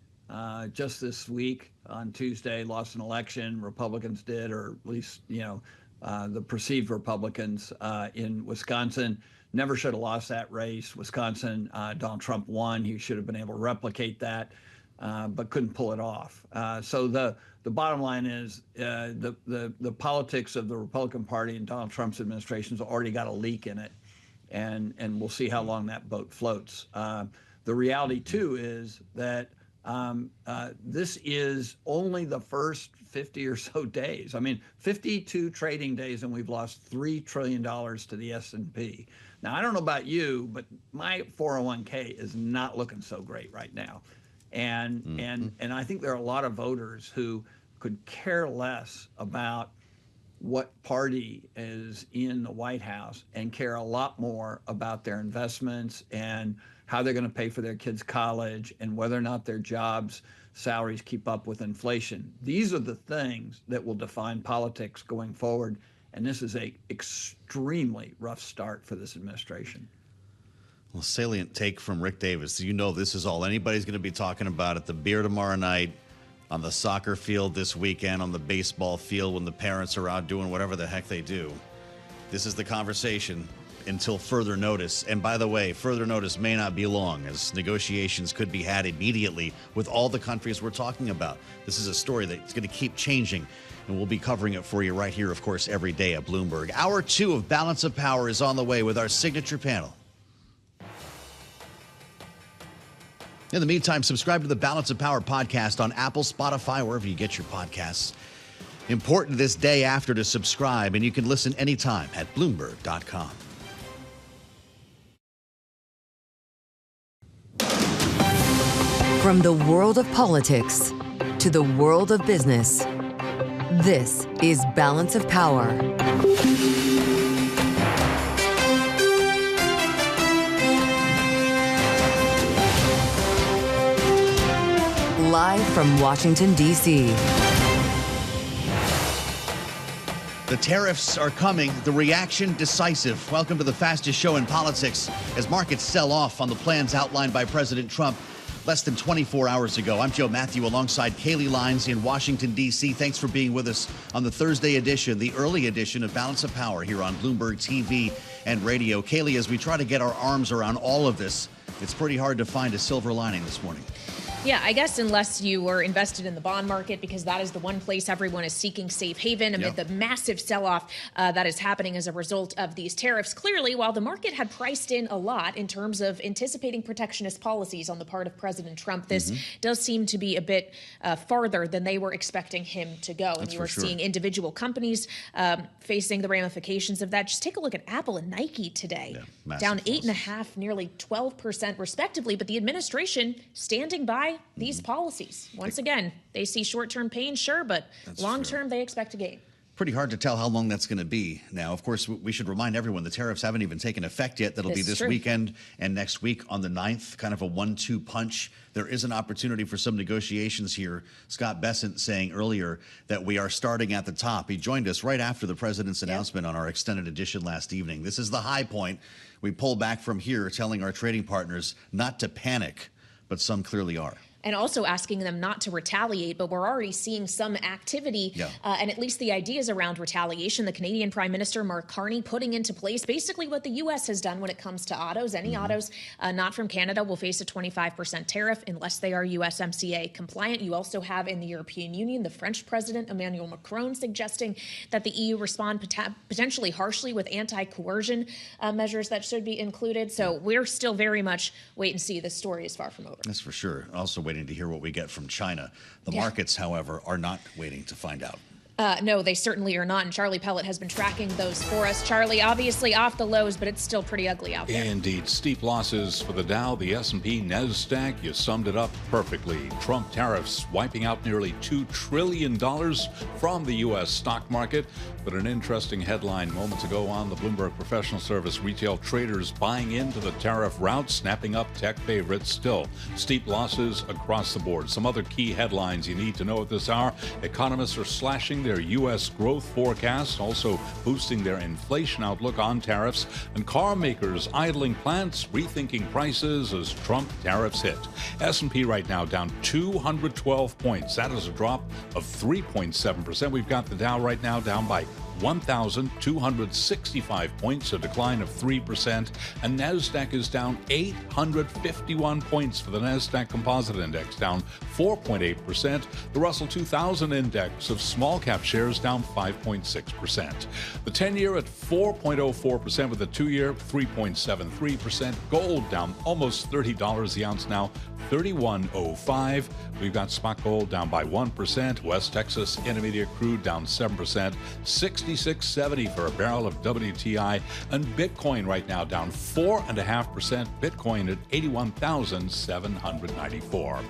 Just this week on Tuesday, lost an election. Republicans did, or at least, the perceived Republicans in Wisconsin. Never should have lost that race. Wisconsin, Donald Trump won. He should have been able to replicate that, but couldn't pull it off. So the bottom line is the politics of the Republican Party and Donald Trump's administration has already got a leak in it, and we'll see how long that boat floats. The reality, too, is that this is only the first 50 or so days. I mean, 52 trading days, and we've lost $3 trillion to the S&P. Now, I don't know about you, but my 401k is not looking so great right now. And I think there are a lot of voters who could care less about what party is in the White House and care a lot more about their investments and how they're going to pay for their kids' college and whether or not their jobs, salaries keep up with inflation. These are the things that will define politics going forward. And this is a extremely rough start for this administration. Well, salient take from Rick Davis. You know this is all anybody's going to be talking about at the beer tomorrow night, on the soccer field this weekend, on the baseball field when the parents are out doing whatever the heck they do. This is the conversation until further notice. And by the way, further notice may not be long, as negotiations could be had immediately with all the countries we're talking about. This is a story that's going to keep changing, and we'll be covering it for you right here, of course, every day at Bloomberg. Hour 2 of Balance of Power is on the way with our signature panel. In the meantime, subscribe to the Balance of Power podcast on Apple, Spotify, wherever you get your podcasts. Important this day after to subscribe, and you can listen anytime at Bloomberg.com. From the world of politics to the world of business, this is Balance of Power. Live from Washington, D.C. The tariffs are coming, the reaction decisive. Welcome to the fastest show in politics as markets sell off on the plans outlined by President Trump less than 24 hours ago. I'm Joe Mathieu alongside Kailey Leinz in Washington, D.C. Thanks for being with us on the Thursday edition, the early edition of Balance of Power here on Bloomberg TV and radio. Kailey, as we try to get our arms around all of this, it's pretty hard to find a silver lining this morning. Yeah, I guess unless you were invested in the bond market, because that is the one place everyone is seeking safe haven amid the massive sell-off that is happening as a result of these tariffs. Clearly, while the market had priced in a lot in terms of anticipating protectionist policies on the part of President Trump, this does seem to be a bit farther than they were expecting him to go. And you are seeing individual companies facing the ramifications of that. Just take a look at Apple and Nike today, down 8.5%, nearly 12% respectively. But the administration standing by these policies. Once again, they see short-term pain, sure, but long-term they expect to gain. Pretty hard to tell how long that's going to be. Now, of course, we should remind everyone the tariffs haven't even taken effect yet. That'll be this weekend and next week on the 9th, kind of a 1-2 punch. There is an opportunity for some negotiations here. Scott Bessent saying earlier that we are starting at the top. He joined us right after the president's announcement on our extended edition last evening. This is the high point. We pull back from here, telling our trading partners not to panic, but some clearly are. And also asking them not to retaliate, but we're already seeing some activity and at least the ideas around retaliation. The Canadian Prime Minister, Mark Carney, putting into place basically what the U.S. has done when it comes to autos. Any autos not from Canada will face a 25% tariff unless they are USMCA compliant. You also have in the European Union, the French President, Emmanuel Macron, suggesting that the EU respond potentially harshly with anti-coercion measures that should be included. So we're still very much wait and see. This story is far from over. That's for sure. Also waiting to hear what we get from China. The markets, however, are not waiting to find out. No, they certainly are not. And Charlie Pellet has been tracking those for us. Charlie, obviously off the lows, but it's still pretty ugly out there. Indeed. Steep losses for the Dow, the S&P, NASDAQ. You summed it up perfectly. Trump tariffs wiping out nearly $2 trillion from the U.S. stock market. But an interesting headline moments ago on the Bloomberg Professional Service, retail traders buying into the tariff route, snapping up tech favorites. Still, steep losses across the board. Some other key headlines you need to know at this hour. Economists are slashing their U.S. growth forecasts, also boosting their inflation outlook on tariffs, and car makers idling plants, rethinking prices as Trump tariffs hit. S&P right now down 212 points. That is a drop of 3.7%. We've got the Dow right now down by 1,265 points, a decline of 3%, and NASDAQ is down 851 points for the NASDAQ Composite Index, down 4.8%. The Russell 2000 Index of small cap shares down 5.6%. The 10-year at 4.04%, with the 2-year 3.73%. Gold down almost $30 the ounce now, $31.05. We've got spot gold down by 1%. West Texas Intermediate crude down 7%. $66.70 for a barrel of WTI. And Bitcoin right now down 4.5%. Bitcoin at 81,794.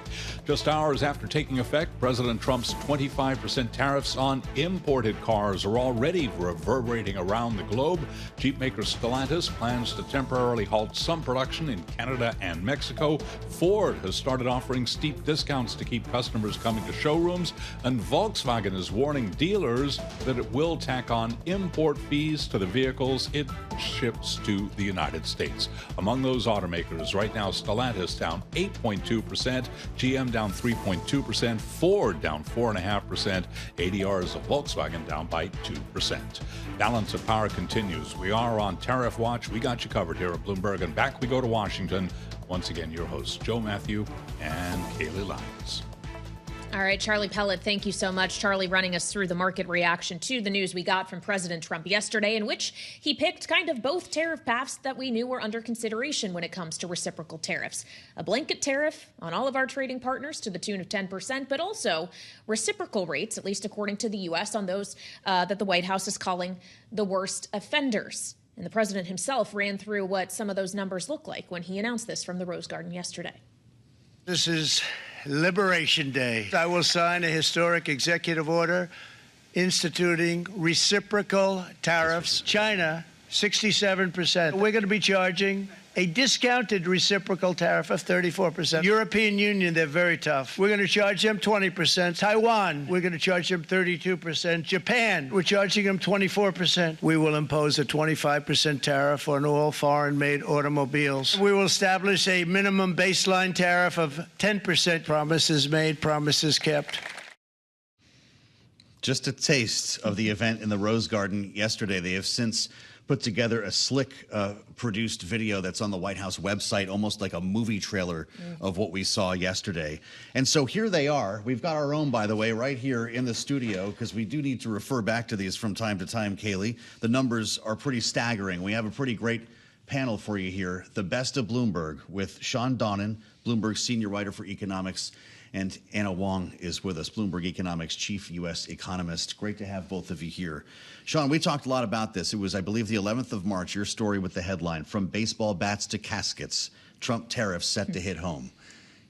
Just hours after taking effect, President Trump's 25% tariffs on imported cars are already reverberating around the globe. Jeep maker Stellantis plans to temporarily halt some production in Canada and Mexico. Ford has started offering steep discounts to keep customers coming to showrooms, and Volkswagen is warning dealers that it will tack on import fees to the vehicles it ships to the United States. Among those automakers right now, Stellantis down 8.2%, GM down 3.2%, Ford down 4.5%, ADRs of Volkswagen down by 2%. Balance of power continues. We are on Tariff Watch. We got you covered here at Bloomberg, and back we go to Washington. Once again, your hosts, Joe Mathieu and Kailey Leinz. All right, Charlie Pellet, thank you so much. Charlie running us through the market reaction to the news we got from President Trump yesterday, in which he picked kind of both tariff paths that we knew were under consideration when it comes to reciprocal tariffs. A blanket tariff on all of our trading partners to the tune of 10%, but also reciprocal rates, at least according to the U.S., on those that the White House is calling the worst offenders. And the president himself ran through what some of those numbers look like when he announced this from the Rose Garden yesterday. This is Liberation Day. I will sign a historic executive order instituting reciprocal tariffs. China, 67%. We're going to be charging a discounted reciprocal tariff of 34%. European Union, they're very tough. We're going to charge them 20%. Taiwan, we're going to charge them 32%. Japan, we're charging them 24%. We will impose a 25% tariff on all foreign-made automobiles. We will establish a minimum baseline tariff of 10%. Promises made, promises kept. Just a taste of the event in the Rose Garden yesterday. They have since put together a slick produced video that's on the White House website, almost like a movie trailer of what we saw yesterday. And so here they are. We've got our own, by the way, right here in the studio, because we do need to refer back to these from time to time, Kailey. The numbers are pretty staggering. We have a pretty great panel for you here. The best of Bloomberg with Shawn Donnan, Bloomberg's senior writer for economics, and Anna Wong is with us, Bloomberg Economics chief U.S. economist. Great to have both of you here. Shawn, we talked a lot about this. It was, I believe, the 11th of March, your story with the headline, From Baseball Bats to Caskets, Trump tariffs set to hit home.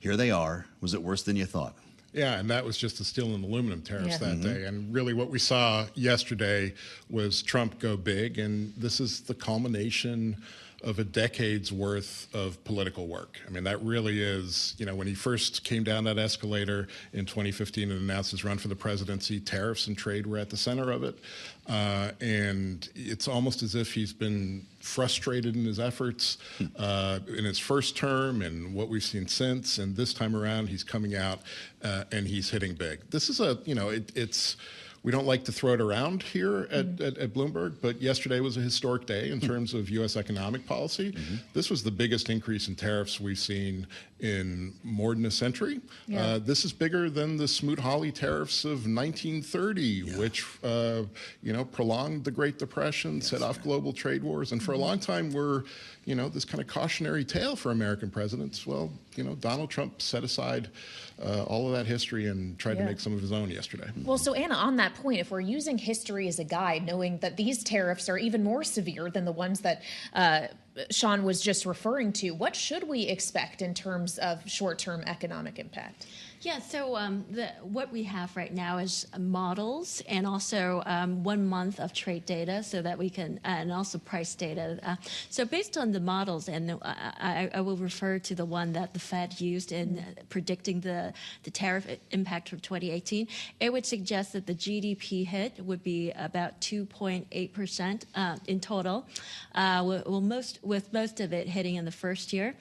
Here they are. Was it worse than you thought? Yeah, and that was just the steel and aluminum tariffs that day. And really what we saw yesterday was Trump go big, and this is the culmination of a decade's worth of political work. I mean, that really is, you know, when he first came down that escalator in 2015 and announced his run for the presidency, tariffs and trade were at the center of it. And it's almost as if he's been frustrated in his efforts in his first term and what we've seen since. And this time around, he's coming out and he's hitting big. This is a, you know, it's, we don't like to throw it around here at Bloomberg, but yesterday was a historic day in terms of U.S. economic policy. This was the biggest increase in tariffs we've seen in more than a century. This is bigger than the Smoot-Hawley tariffs of 1930, which you know, prolonged the Great Depression, set off global trade wars, and for a long time were, you know, this kind of cautionary tale for American presidents. Well, Donald Trump set aside all of that history and tried to make some of his own yesterday. Well, so Anna, on that point, if we're using history as a guide, knowing that these tariffs are even more severe than the ones that Shawn was just referring to, what should we expect in terms of short-term economic impact? Yeah, so what we have right now is models and also 1 month of trade data so that we can, and also price data. So based on the models, and I will refer to the one that the Fed used in predicting the tariff impact for 2018, it would suggest that the GDP hit would be about 2.8% in total, with most of it hitting in the first year.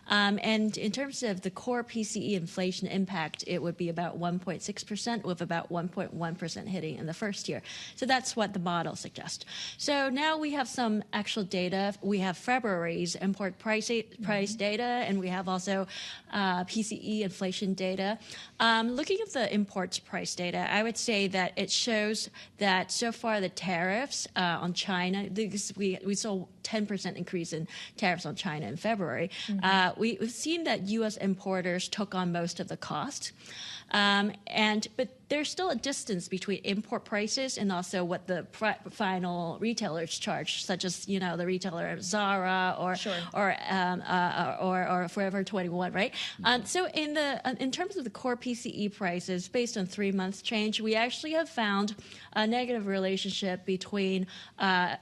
And in terms of the core PCE inflation impact, it would be about 1.6%, with about 1.1% hitting in the first year. So that's what the model suggests. So now we have some actual data. We have February's import price data, and we have also PCE inflation data. Looking at the imports price data, I would say that it shows that so far the tariffs on China, we saw 10% increase in tariffs on China in February. We've seen that U.S. importers took on most of the cost. But there's still a distance between import prices and also what the final retailers charge, such as the retailer Zara or Forever 21, right? So in terms of the core PCE prices, based on 3 months change, we actually have found a negative relationship between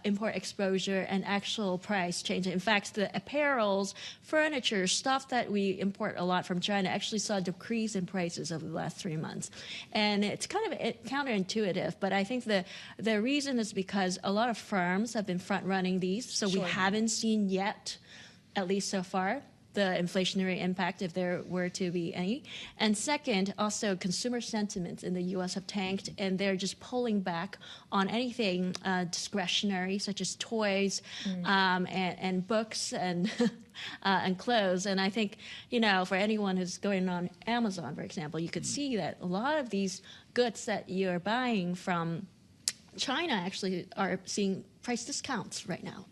import exposure and actual price change. In fact, the apparels, furniture, stuff that we import a lot from China actually saw a decrease in prices over the last 3 months. And it's kind of counterintuitive, but I think the reason is because a lot of firms have been front-running these, so we haven't seen yet, at least so far, the inflationary impact, if there were to be any. And second, also consumer sentiments in the U.S. have tanked, and they're just pulling back on anything discretionary, such as toys and books and and clothes. And I think, for anyone who's going on Amazon, for example, you could see that a lot of these goods that you're buying from China actually are seeing price discounts right now.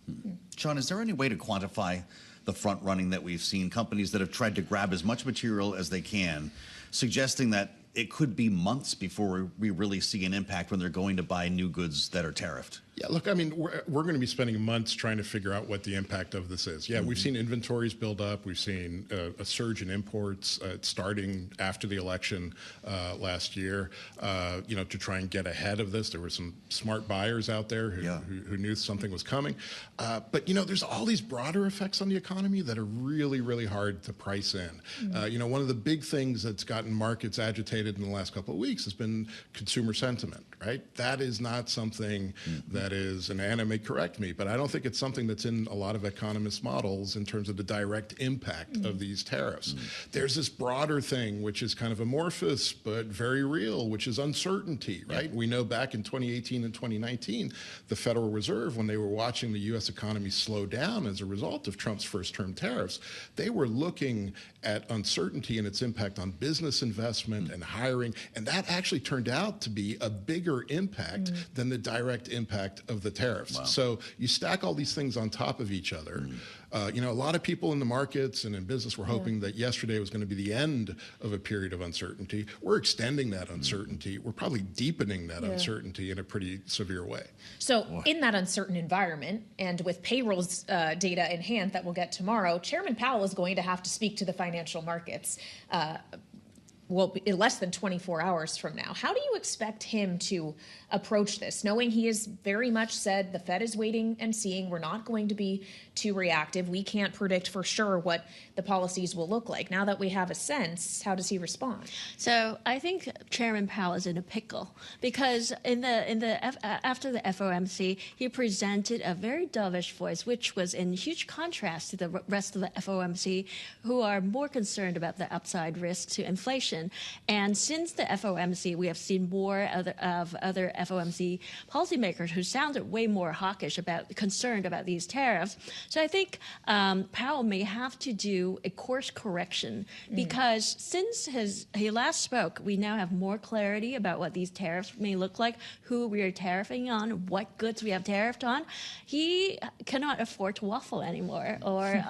Shawn, is there any way to quantify the front running that we've seen? Companies that have tried to grab as much material as they can, suggesting that it could be months before we really see an impact when they're going to buy new goods that are tariffed. Yeah, look, I mean, we're going to be spending months trying to figure out what the impact of this is. Yeah, we've seen inventories build up. We've seen a surge in imports starting after the election last year, to try and get ahead of this. There were some smart buyers out there who knew something was coming. But, there's all these broader effects on the economy that are really, really hard to price in. One of the big things that's gotten markets agitated in the last couple of weeks has been consumer sentiment, right? That is not something that is, and Anna may correct me, but I don't think it's something that's in a lot of economists' models in terms of the direct impact of these tariffs. There's this broader thing, which is kind of amorphous, but very real, which is uncertainty, right? We know back in 2018 and 2019, the Federal Reserve, when they were watching the U.S. economy slow down as a result of Trump's first-term tariffs, they were looking at uncertainty and its impact on business investment and hiring, and that actually turned out to be a bigger impact than the direct impact of the tariffs. Wow. So you stack all these things on top of each other. A lot of people in the markets and in business were hoping that yesterday was going to be the end of a period of uncertainty. We're extending that uncertainty. We're probably deepening that uncertainty in a pretty severe way. So in that uncertain environment, and with payrolls data in hand that we'll get tomorrow, Chairman Powell is going to have to speak to the financial markets in less than 24 hours from now. How do you expect him to approach this, knowing he has very much said the Fed is waiting and seeing, we're not going to be too reactive, we can't predict for sure what the policies will look like? Now that we have a sense, how does he respond? So I think Chairman Powell is in a pickle because after the FOMC, he presented a very dovish voice, which was in huge contrast to the rest of the FOMC, who are more concerned about the upside risk to inflation. inflation. And since the FOMC, we have seen more of other FOMC policymakers who sounded way more hawkish concerned about these tariffs. So I think Powell may have to do a course correction because since he last spoke, we now have more clarity about what these tariffs may look like, who we are tariffing on, what goods we have tariffed on. He cannot afford to waffle anymore or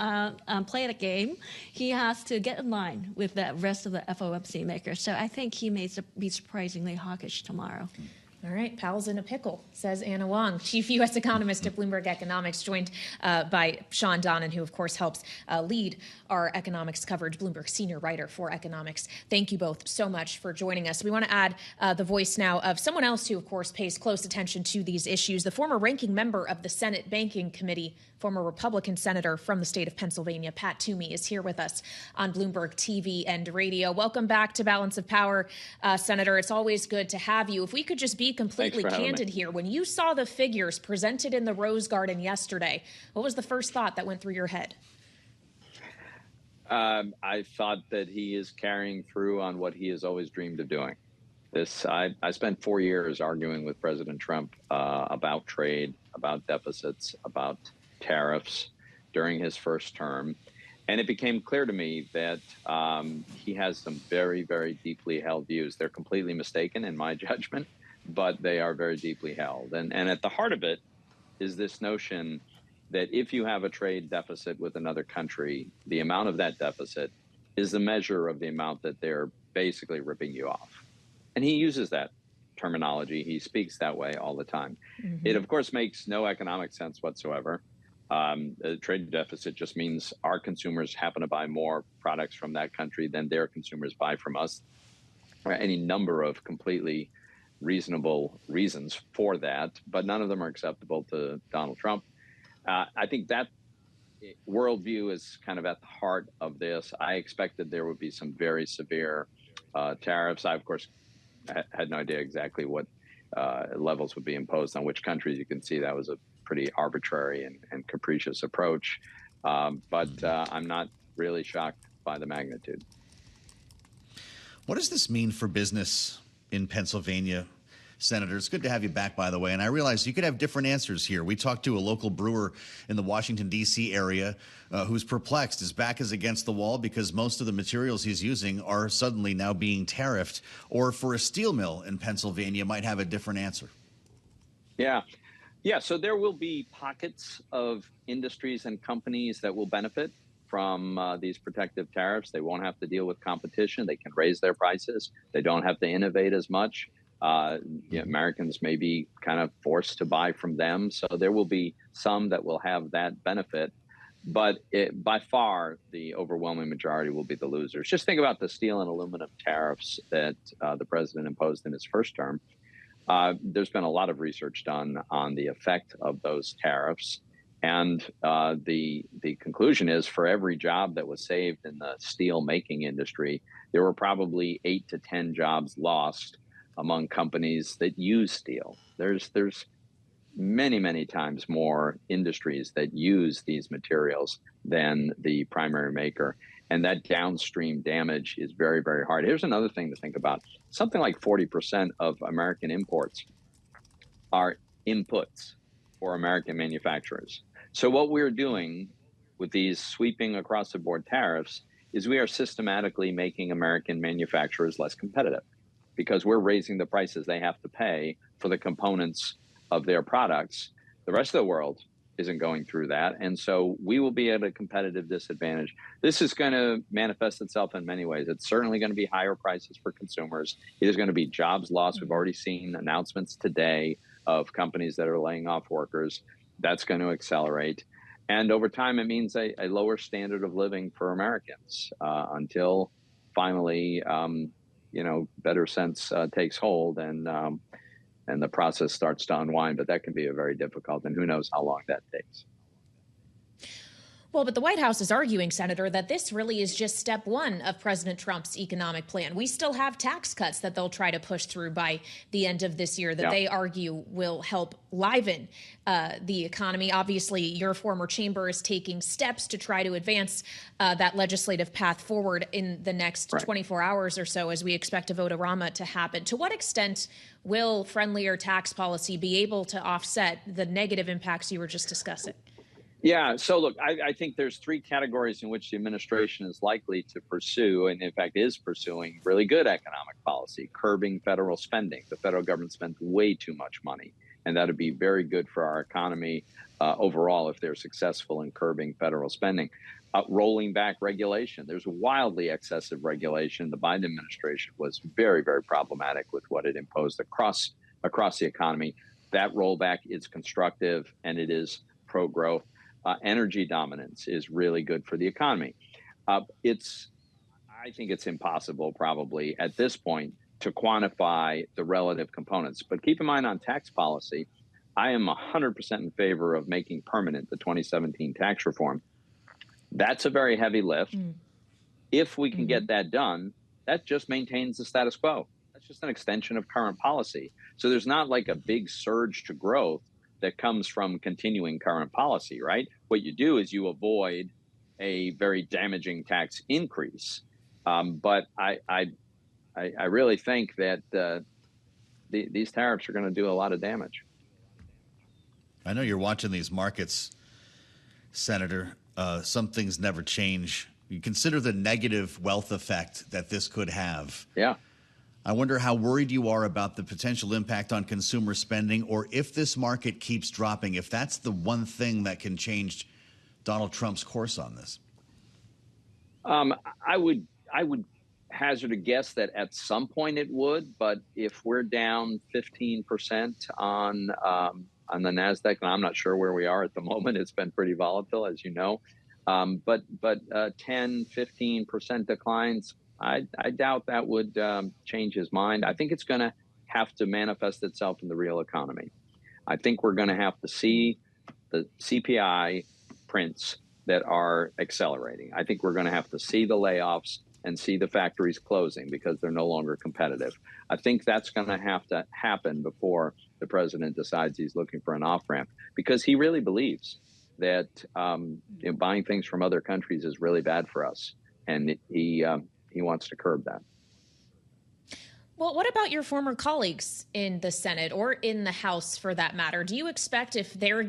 play the game. He has to get in line with the rest of the FOMC makers. So I think he may be surprisingly hawkish tomorrow. All right, Powell's in a pickle, says Anna Wong, chief U.S. economist at Bloomberg Economics, joined by Shawn, Donnan, who, of course, helps lead our economics coverage, Bloomberg senior writer for economics. Thank you both so much for joining us. We want to add the voice now of someone else who, of course, pays close attention to these issues, the former ranking member of the Senate Banking Committee, former Republican senator from the state of Pennsylvania, Pat Toomey, is here with us on Bloomberg TV and radio. Welcome back to Balance of Power, Senator. It's always good to have you. If we could just be completely candid here, when you saw the figures presented in the Rose Garden yesterday, what was the first thought that went through your head? I thought that he is carrying through on what he has always dreamed of doing. I spent 4 years arguing with President Trump about trade, about deficits, about tariffs during his first term. And it became clear to me that he has some very, very deeply held views. They're completely mistaken in my judgment, but they are very deeply held. And at the heart of it is this notion that if you have a trade deficit with another country, the amount of that deficit is the measure of the amount that they're basically ripping you off. And he uses that terminology. He speaks that way all the time. It, of course, makes no economic sense whatsoever. The trade deficit just means our consumers happen to buy more products from that country than their consumers buy from us. Any number of completely reasonable reasons for that, but none of them are acceptable to Donald Trump. I think that worldview is kind of at the heart of this. I expected there would be some very severe tariffs. I, of course, had no idea exactly what levels would be imposed on which countries. You can see that was a pretty arbitrary and capricious approach. But I'm not really shocked by the magnitude. What does this mean for business in Pennsylvania, Senator? It's good to have you back, by the way. And I realize you could have different answers here. We talked to a local brewer in the Washington, D.C. area who's perplexed. His back is against the wall because most of the materials he's using are suddenly now being tariffed. Or for a steel mill in Pennsylvania might have a different answer. Yeah. So there will be pockets of industries and companies that will benefit from these protective tariffs. They won't have to deal with competition. They can raise their prices. They don't have to innovate as much. Americans may be kind of forced to buy from them. So there will be some that will have that benefit. But by far, the overwhelming majority will be the losers. Just think about the steel and aluminum tariffs that the president imposed in his first term. There's been a lot of research done on the effect of those tariffs. And the conclusion is for every job that was saved in the steel making industry, there were probably 8 to 10 jobs lost among companies that use steel. There's many, many times more industries that use these materials than the primary maker. And that downstream damage is very, very hard. Here's another thing to think about. Something like 40% of American imports are inputs for American manufacturers. So what we're doing with these sweeping across the board tariffs is we are systematically making American manufacturers less competitive because we're raising the prices they have to pay for the components of their products. The rest of the world isn't going through that. And so we will be at a competitive disadvantage. This is going to manifest itself in many ways. It's certainly going to be higher prices for consumers. It is going to be jobs lost. We've already seen announcements today of companies that are laying off workers. That's going to accelerate. And over time, it means a lower standard of living for Americans until finally, better sense takes hold and the process starts to unwind. But that can be a very difficult, and who knows how long that takes. Well, but the White House is arguing, Senator, that this really is just step one of President Trump's economic plan. We still have tax cuts that they'll try to push through by the end of this year that they argue will help liven the economy. Obviously, your former chamber is taking steps to try to advance that legislative path forward in the next 24 hours or so as we expect a vote-a-rama to happen. To what extent will friendlier tax policy be able to offset the negative impacts you were just discussing? Yeah. So look, I think there's three categories in which the administration is likely to pursue, and in fact is pursuing, really good economic policy, curbing federal spending. The federal government spends way too much money, and that would be very good for our economy overall if they're successful in curbing federal spending. Rolling back regulation. There's wildly excessive regulation. The Biden administration was very, very problematic with what it imposed across the economy. That rollback is constructive and it is pro-growth. Energy dominance is really good for the economy. I think it's impossible probably at this point to quantify the relative components. But keep in mind on tax policy, I am 100% in favor of making permanent the 2017 tax reform. That's a very heavy lift. If we can get that done, that just maintains the status quo. That's just an extension of current policy. So there's not like a big surge to growth that comes from continuing current policy, right? What you do is you avoid a very damaging tax increase. But I really think that these tariffs are going to do a lot of damage. I know you're watching these markets, Senator. Some things never change. You consider the negative wealth effect that this could have. Yeah. I wonder how worried you are about the potential impact on consumer spending, or if this market keeps dropping, if that's the one thing that can change Donald Trump's course on this. I would hazard a guess that at some point it would, but if we're down 15% on the NASDAQ, and I'm not sure where we are at the moment, it's been pretty volatile, as you know, but 10, 15% declines, I doubt that would change his mind. I think it's going to have to manifest itself in the real economy. I think we're going to have to see the CPI prints that are accelerating. I think we're going to have to see the layoffs and see the factories closing because they're no longer competitive. I think that's going to have to happen before the president decides he's looking for an off-ramp, because he really believes that buying things from other countries is really bad for us, and he wants to curb that. Well, what about your former colleagues in the Senate or in the House, for that matter? Do you expect, if they're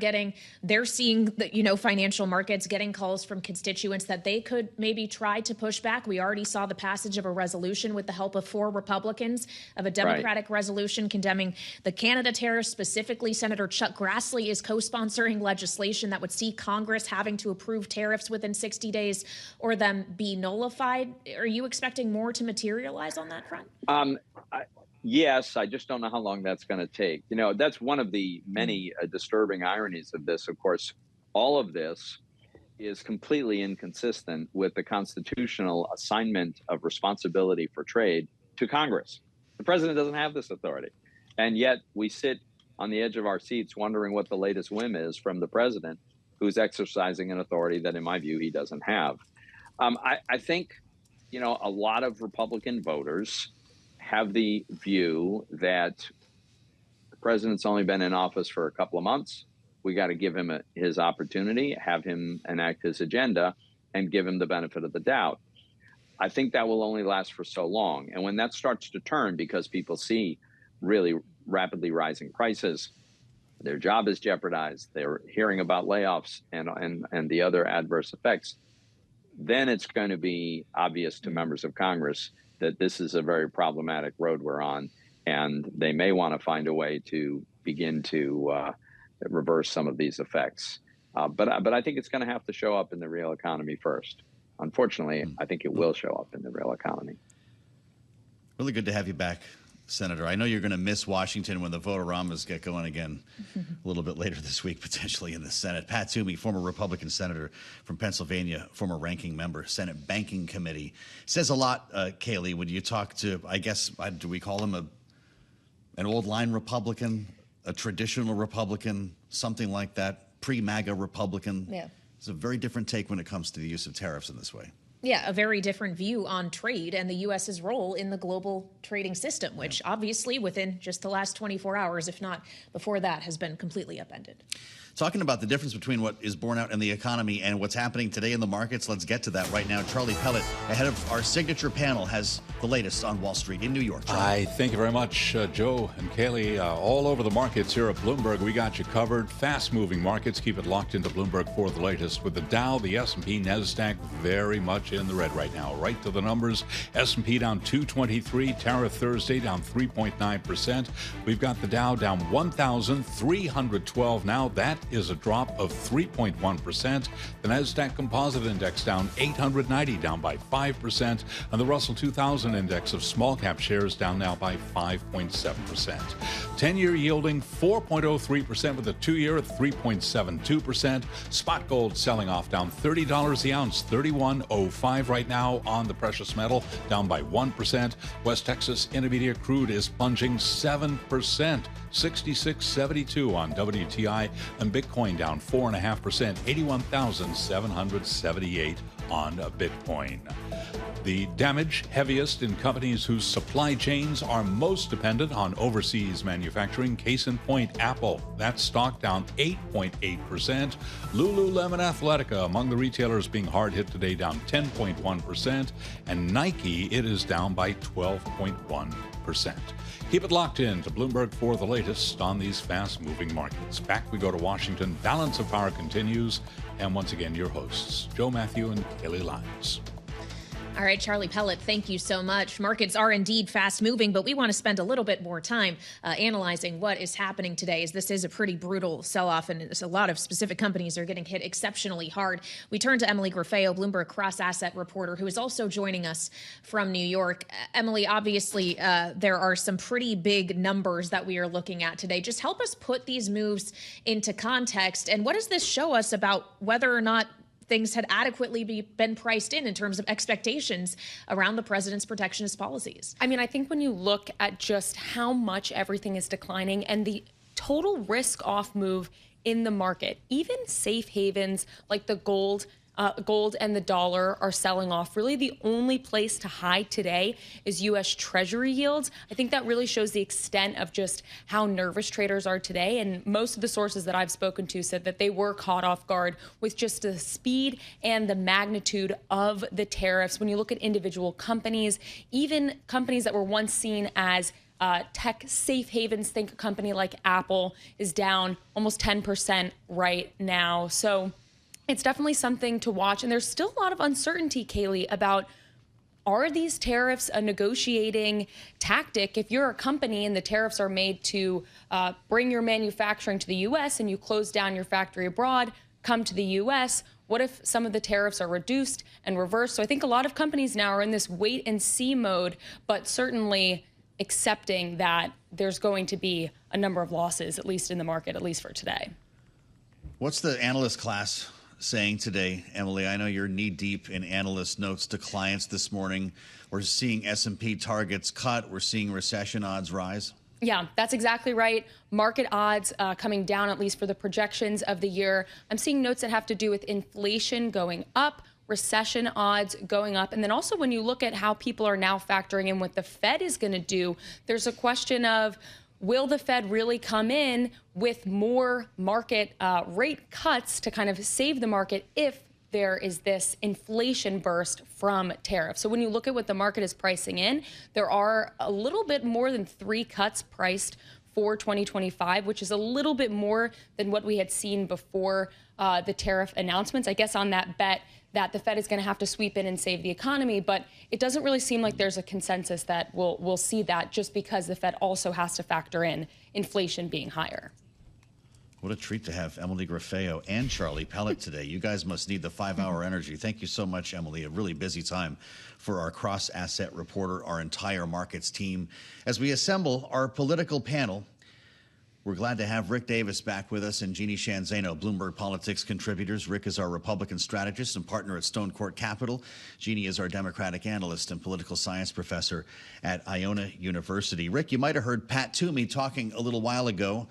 seeing the, financial markets getting calls from constituents, that they could maybe try to push back? We already saw the passage of a resolution with the help of 4 Republicans of a Democratic resolution condemning the Canada tariffs. Specifically, Senator Chuck Grassley is co-sponsoring legislation that would see Congress having to approve tariffs within 60 days or them be nullified. Are you expecting more to materialize on that front? Yes, I just don't know how long that's going to take. That's one of the many disturbing ironies of this. Of course, all of this is completely inconsistent with the constitutional assignment of responsibility for trade to Congress. The president doesn't have this authority. And yet we sit on the edge of our seats wondering what the latest whim is from the president, who's exercising an authority that, in my view, he doesn't have. I think, a lot of Republican voters have the view that the president's only been in office for a couple of months. We got to give him his opportunity, have him enact his agenda, and give him the benefit of the doubt. I think that will only last for so long. And when that starts to turn, because people see really rapidly rising prices, their job is jeopardized, they're hearing about layoffs and the other adverse effects, then it's going to be obvious to members of Congress that this is a very problematic road we're on, and they may want to find a way to begin to reverse some of these effects. But I think it's going to have to show up in the real economy first. Unfortunately, I think it will show up in the real economy. Really good to have you back, Senator. I know you're going to miss Washington when the vote-a-ramas get going again a little bit later this week, potentially in the Senate. Pat Toomey, former Republican senator from Pennsylvania, former ranking member, Senate Banking Committee. Says a lot, Kailey, when you talk to, I guess, do we call him an old line Republican, a traditional Republican, something like that, pre-MAGA Republican? Yeah. It's a very different take when it comes to the use of tariffs in this way. Yeah, a very different view on trade and the U.S.'s role in the global trading system, which obviously within just the last 24 hours, if not before that, has been completely upended. Talking about the difference between what is borne out in the economy and what's happening today in the markets, let's get to that right now. Charlie Pellet, ahead of our signature panel, has the latest on Wall Street in New York. Charlie. Thank you very much, Joe and Kailey. All over the markets here at Bloomberg, we got you covered. Fast-moving markets. Keep it locked into Bloomberg for the latest. With the Dow, the S&P, NASDAQ very much in the red right now. Right to the numbers. S&P down 223. Tariff Thursday down 3.9%. We've got the Dow down 1,312 now. That is a drop of 3.1%. The NASDAQ Composite Index down 890, down by 5%. And the Russell 2000 Index of small cap shares down now by 5.7%. 10-year yielding 4.03% with a 2-year at 3.72%. Spot gold selling off down $30 the ounce, 31.05 right now on the precious metal, down by 1%. West Texas Intermediate crude is plunging 7%, 66.72 on WTI, and Bitcoin down 4.5%, 81,778 on Bitcoin. The damage heaviest in companies whose supply chains are most dependent on overseas manufacturing. Case in point, Apple. That stock down 8.8%. Lululemon Athletica among the retailers being hard hit today, down 10.1%. And Nike, it is down by 12.1%. Keep it locked in to Bloomberg for the latest on these fast-moving markets. Back we go to Washington. Balance of Power continues. And once again, your hosts, Joe Mathieu and Kailey Leinz. All right, Charlie Pellet, thank you so much. Markets are indeed fast moving, but we want to spend a little bit more time analyzing what is happening today, as this is a pretty brutal sell-off, and a lot of specific companies are getting hit exceptionally hard. We turn to Emily Graffeo, Bloomberg cross-asset reporter, who is also joining us from New York. Emily, obviously, there are some pretty big numbers that we are looking at today. Just help us put these moves into context, and what does this show us about whether or not things had adequately been priced in terms of expectations around the president's protectionist policies? I mean, I think when you look at just how much everything is declining and the total risk off move in the market, even safe havens like the gold and the dollar are selling off. Really, the only place to hide today is U.S. Treasury yields. I think that really shows the extent of just how nervous traders are today. And most of the sources that I've spoken to said that they were caught off guard with just the speed and the magnitude of the tariffs. When you look at individual companies, even companies that were once seen as tech safe havens, think a company like Apple is down almost 10% right now. So it's definitely something to watch. And there's still a lot of uncertainty, Kailey, about are these tariffs a negotiating tactic? If you're a company and the tariffs are made to bring your manufacturing to the U.S. and you close down your factory abroad, come to the U.S., what if some of the tariffs are reduced and reversed? So I think a lot of companies now are in this wait and see mode, but certainly accepting that there's going to be a number of losses, at least in the market, at least for today. What's the analyst class saying today, Emily? I know you're knee-deep in analyst notes to clients this morning. We're seeing S&P targets cut. We're seeing recession odds rise. Yeah, that's exactly right. Market odds coming down, at least for the projections of the year. I'm seeing notes that have to do with inflation going up, recession odds going up. And then also when you look at how people are now factoring in what the Fed is going to do, there's a question of, will the Fed really come in with more market rate cuts to kind of save the market if there is this inflation burst from tariffs? So when you look at what the market is pricing in, there are a little bit more than 3 cuts priced for 2025, which is a little bit more than what we had seen before the tariff announcements. I guess on that bet that the Fed is going to have to sweep in and save the economy, but it doesn't really seem like there's a consensus that we'll see that, just because the Fed also has to factor in inflation being higher. What a treat to have Emily Graffeo and Charlie Pellet today. You guys must need the 5-hour energy. Thank you so much, Emily. A really busy time for our cross-asset reporter, our entire markets team. As we assemble our political panel, we're glad to have Rick Davis back with us and Jeanne, Zaino, Bloomberg Politics contributors. Rick is our Republican strategist and partner at Stone Court Capital. Jeanne is our Democratic analyst and political science professor at Iona University. Rick, you might have heard Pat Toomey talking a little while ago.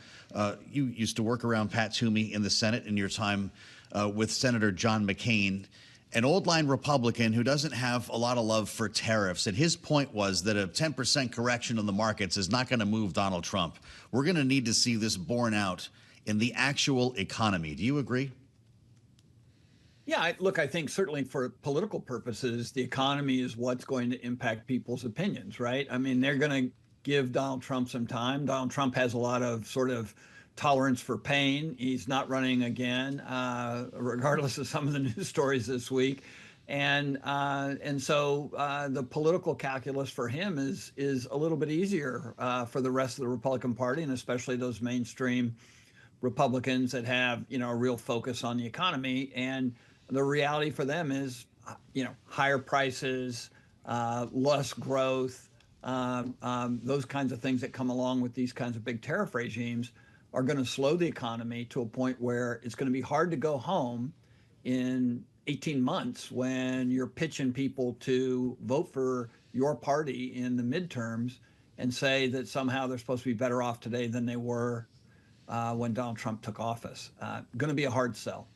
You used to work around Pat Toomey in the Senate in your time with Senator John McCain, an old line Republican who doesn't have a lot of love for tariffs. And his point was that a 10% correction in the markets is not going to move Donald Trump. We're going to need to see this borne out in the actual economy. Do you agree? Yeah, look, I think certainly for political purposes, the economy is what's going to impact people's opinions, right? I mean, they're going to give Donald Trump some time. Donald Trump has a lot of sort of tolerance for pain. He's not running again, regardless of some of the news stories this week. And so the political calculus for him is a little bit easier for the rest of the Republican Party, and especially those mainstream Republicans that have, a real focus on the economy. And the reality for them is, higher prices, less growth, those kinds of things that come along with these kinds of big tariff regimes are going to slow the economy to a point where it's going to be hard to go home in 18 months when you're pitching people to vote for your party in the midterms and say that somehow they're supposed to be better off today than they were when Donald Trump took office. Going to be a hard sell.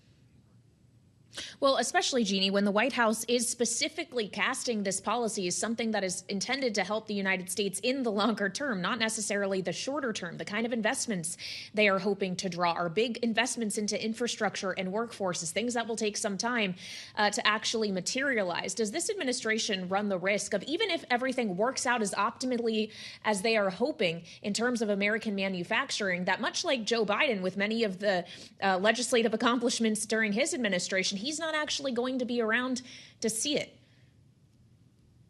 Well, especially, Jeanne, when the White House is specifically casting this policy as something that is intended to help the United States in the longer term, not necessarily the shorter term. The kind of investments they are hoping to draw are big investments into infrastructure and workforces, things that will take some time to actually materialize. Does this administration run the risk of, even if everything works out as optimally as they are hoping in terms of American manufacturing, that much like Joe Biden with many of the legislative accomplishments during his administration, he's not actually going to be around to see it?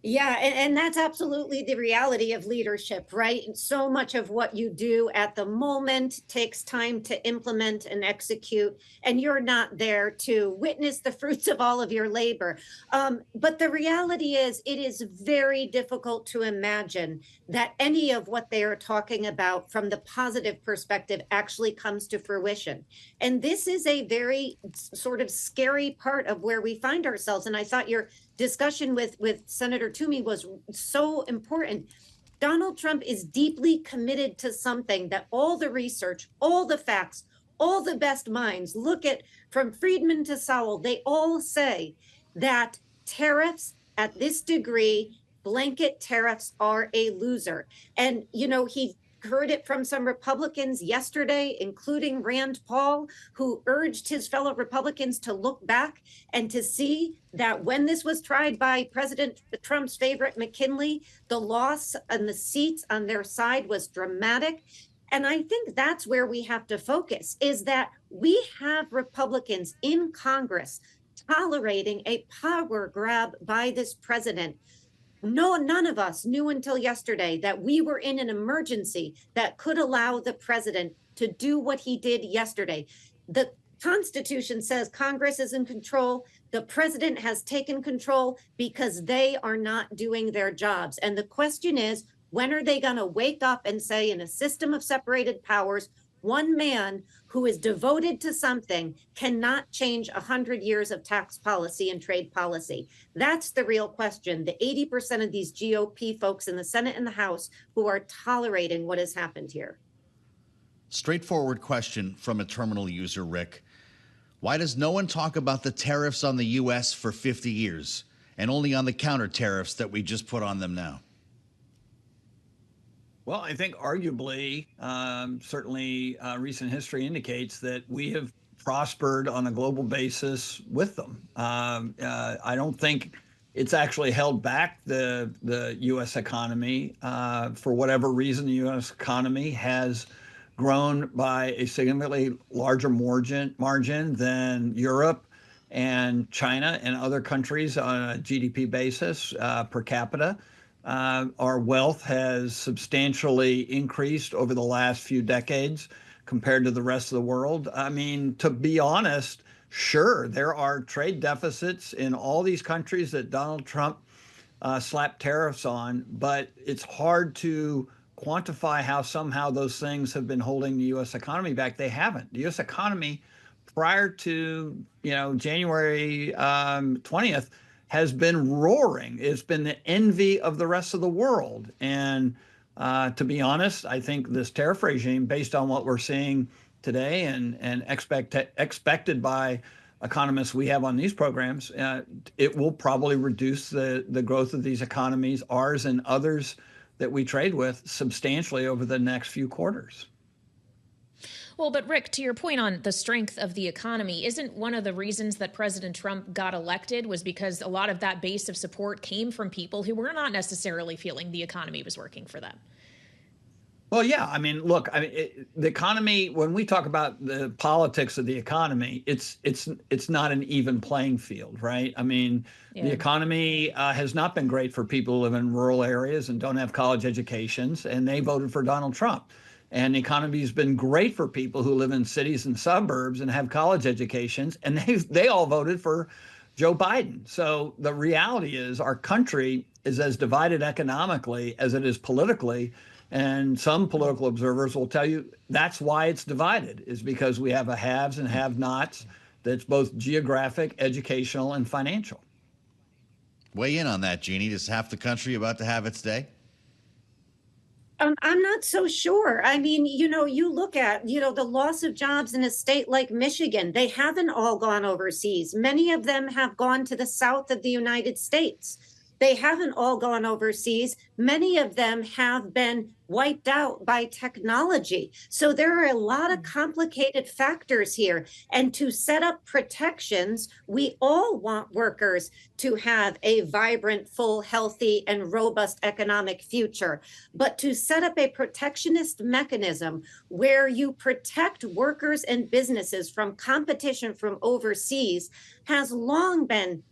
Yeah, and that's absolutely the reality of leadership, right? And so much of what you do at the moment takes time to implement and execute, and you're not there to witness the fruits of all of your labor. But the reality is, it is very difficult to imagine that any of what they are talking about from the positive perspective actually comes to fruition. And this is a very sort of scary part of where we find ourselves. And I thought your discussion with Senator Toomey was so important. Donald Trump is deeply committed to something that all the research, all the facts, all the best minds look at, from Friedman to Sowell, they all say that tariffs at this degree, blanket tariffs, are a loser. And, he heard it from some Republicans yesterday, including Rand Paul, who urged his fellow Republicans to look back and to see that when this was tried by President Trump's favorite McKinley, the loss and the seats on their side was dramatic. And I think that's where we have to focus, is that we have Republicans in Congress tolerating a power grab by this president. No, none of us knew until yesterday that we were in an emergency that could allow the president to do what he did yesterday. The Constitution says Congress is in control. The president has taken control because they are not doing their jobs. And the question is, when are they going to wake up and say, in a system of separated powers, one man who is devoted to something cannot change 100 years of tax policy and trade policy? That's the real question. The 80% of these GOP folks in the Senate and the House who are tolerating what has happened here. Straightforward question from a terminal user, Rick. Why does no one talk about the tariffs on the U.S. for 50 years and only on the counter tariffs that we just put on them now? Well, I think arguably, certainly recent history indicates that we have prospered on a global basis with them. I don't think it's actually held back the U.S. economy. For whatever reason, the U.S. economy has grown by a significantly larger margin than Europe and China and other countries on a GDP basis per capita. Our wealth has substantially increased over the last few decades compared to the rest of the world. I mean, to be honest, sure, there are trade deficits in all these countries that Donald Trump slapped tariffs on, but it's hard to quantify how somehow those things have been holding the U.S. economy back. They haven't. The U.S. economy prior to, January 20th, has been roaring. It's been the envy of the rest of the world. And to be honest, I think this tariff regime, based on what we're seeing today and expected by economists we have on these programs, it will probably reduce the growth of these economies, ours and others that we trade with, substantially over the next few quarters. Well, but Rick, to your point on the strength of the economy, isn't one of the reasons that President Trump got elected was because a lot of that base of support came from people who were not necessarily feeling the economy was working for them? Well, yeah. I mean, look, the economy, when we talk about the politics of the economy, it's not an even playing field, right? I mean, the economy has not been great for people who live in rural areas and don't have college educations, and they voted for Donald Trump. And the economy has been great for people who live in cities and suburbs and have college educations, and they all voted for Joe Biden. So the reality is our country is as divided economically as it is politically. And some political observers will tell you that's why it's divided, is because we have a haves and have-nots that's both geographic, educational, and financial. Weigh in on that, Jeanne. Is half the country about to have its day? I'm not so sure. I mean, you look at, the loss of jobs in a state like Michigan. They haven't all gone overseas. Many of them have gone to the south of the United States. They haven't all gone overseas. Many of them have been wiped out by technology. So there are a lot of complicated factors here. And to set up protections, we all want workers to have a vibrant, full, healthy, and robust economic future. But to set up a protectionist mechanism where you protect workers and businesses from competition from overseas has long been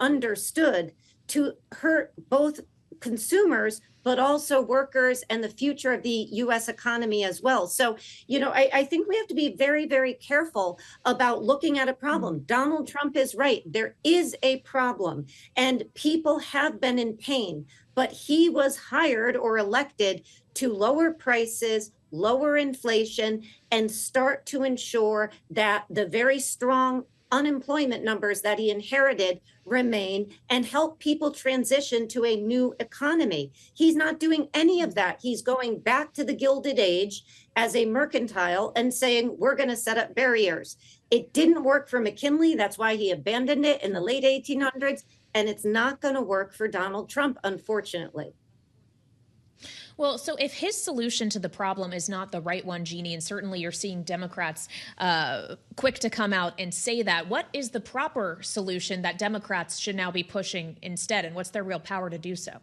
understood to hurt both consumers, but also workers and the future of the U.S. economy as well. So, I think we have to be very, very careful about looking at a problem. Donald Trump is right. There is a problem, and people have been in pain, but he was hired or elected to lower prices, lower inflation, and start to ensure that the very strong unemployment numbers that he inherited remain and help people transition to a new economy. He's not doing any of that. He's going back to the Gilded Age as a mercantile and saying, we're going to set up barriers. It didn't work for McKinley. That's why he abandoned it in the late 1800s. And it's not going to work for Donald Trump, unfortunately. Well, so if his solution to the problem is not the right one, Jeanne, and certainly you're seeing Democrats quick to come out and say that, what is the proper solution that Democrats should now be pushing instead? And what's their real power to do so?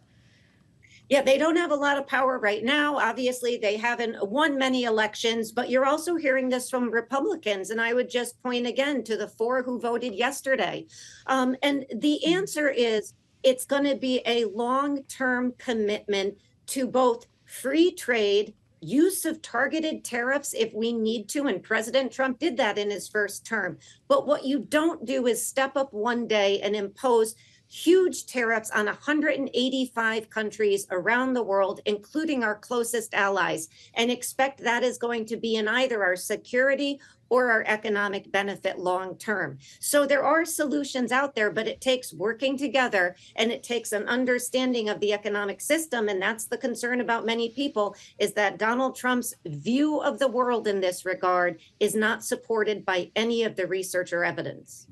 Yeah, they don't have a lot of power right now. Obviously, they haven't won many elections, but you're also hearing this from Republicans. And I would just point again to the 4 who voted yesterday. And the answer is it's going to be a long-term commitment to both free trade, use of targeted tariffs if we need to, and President Trump did that in his first term. But what you don't do is step up one day and impose huge tariffs on 185 countries around the world, including our closest allies, and expect that is going to be in either our security or our economic benefit long term. So there are solutions out there, but it takes working together and it takes an understanding of the economic system. And that's the concern about many people, is that Donald Trump's view of the world in this regard is not supported by any of the research or evidence.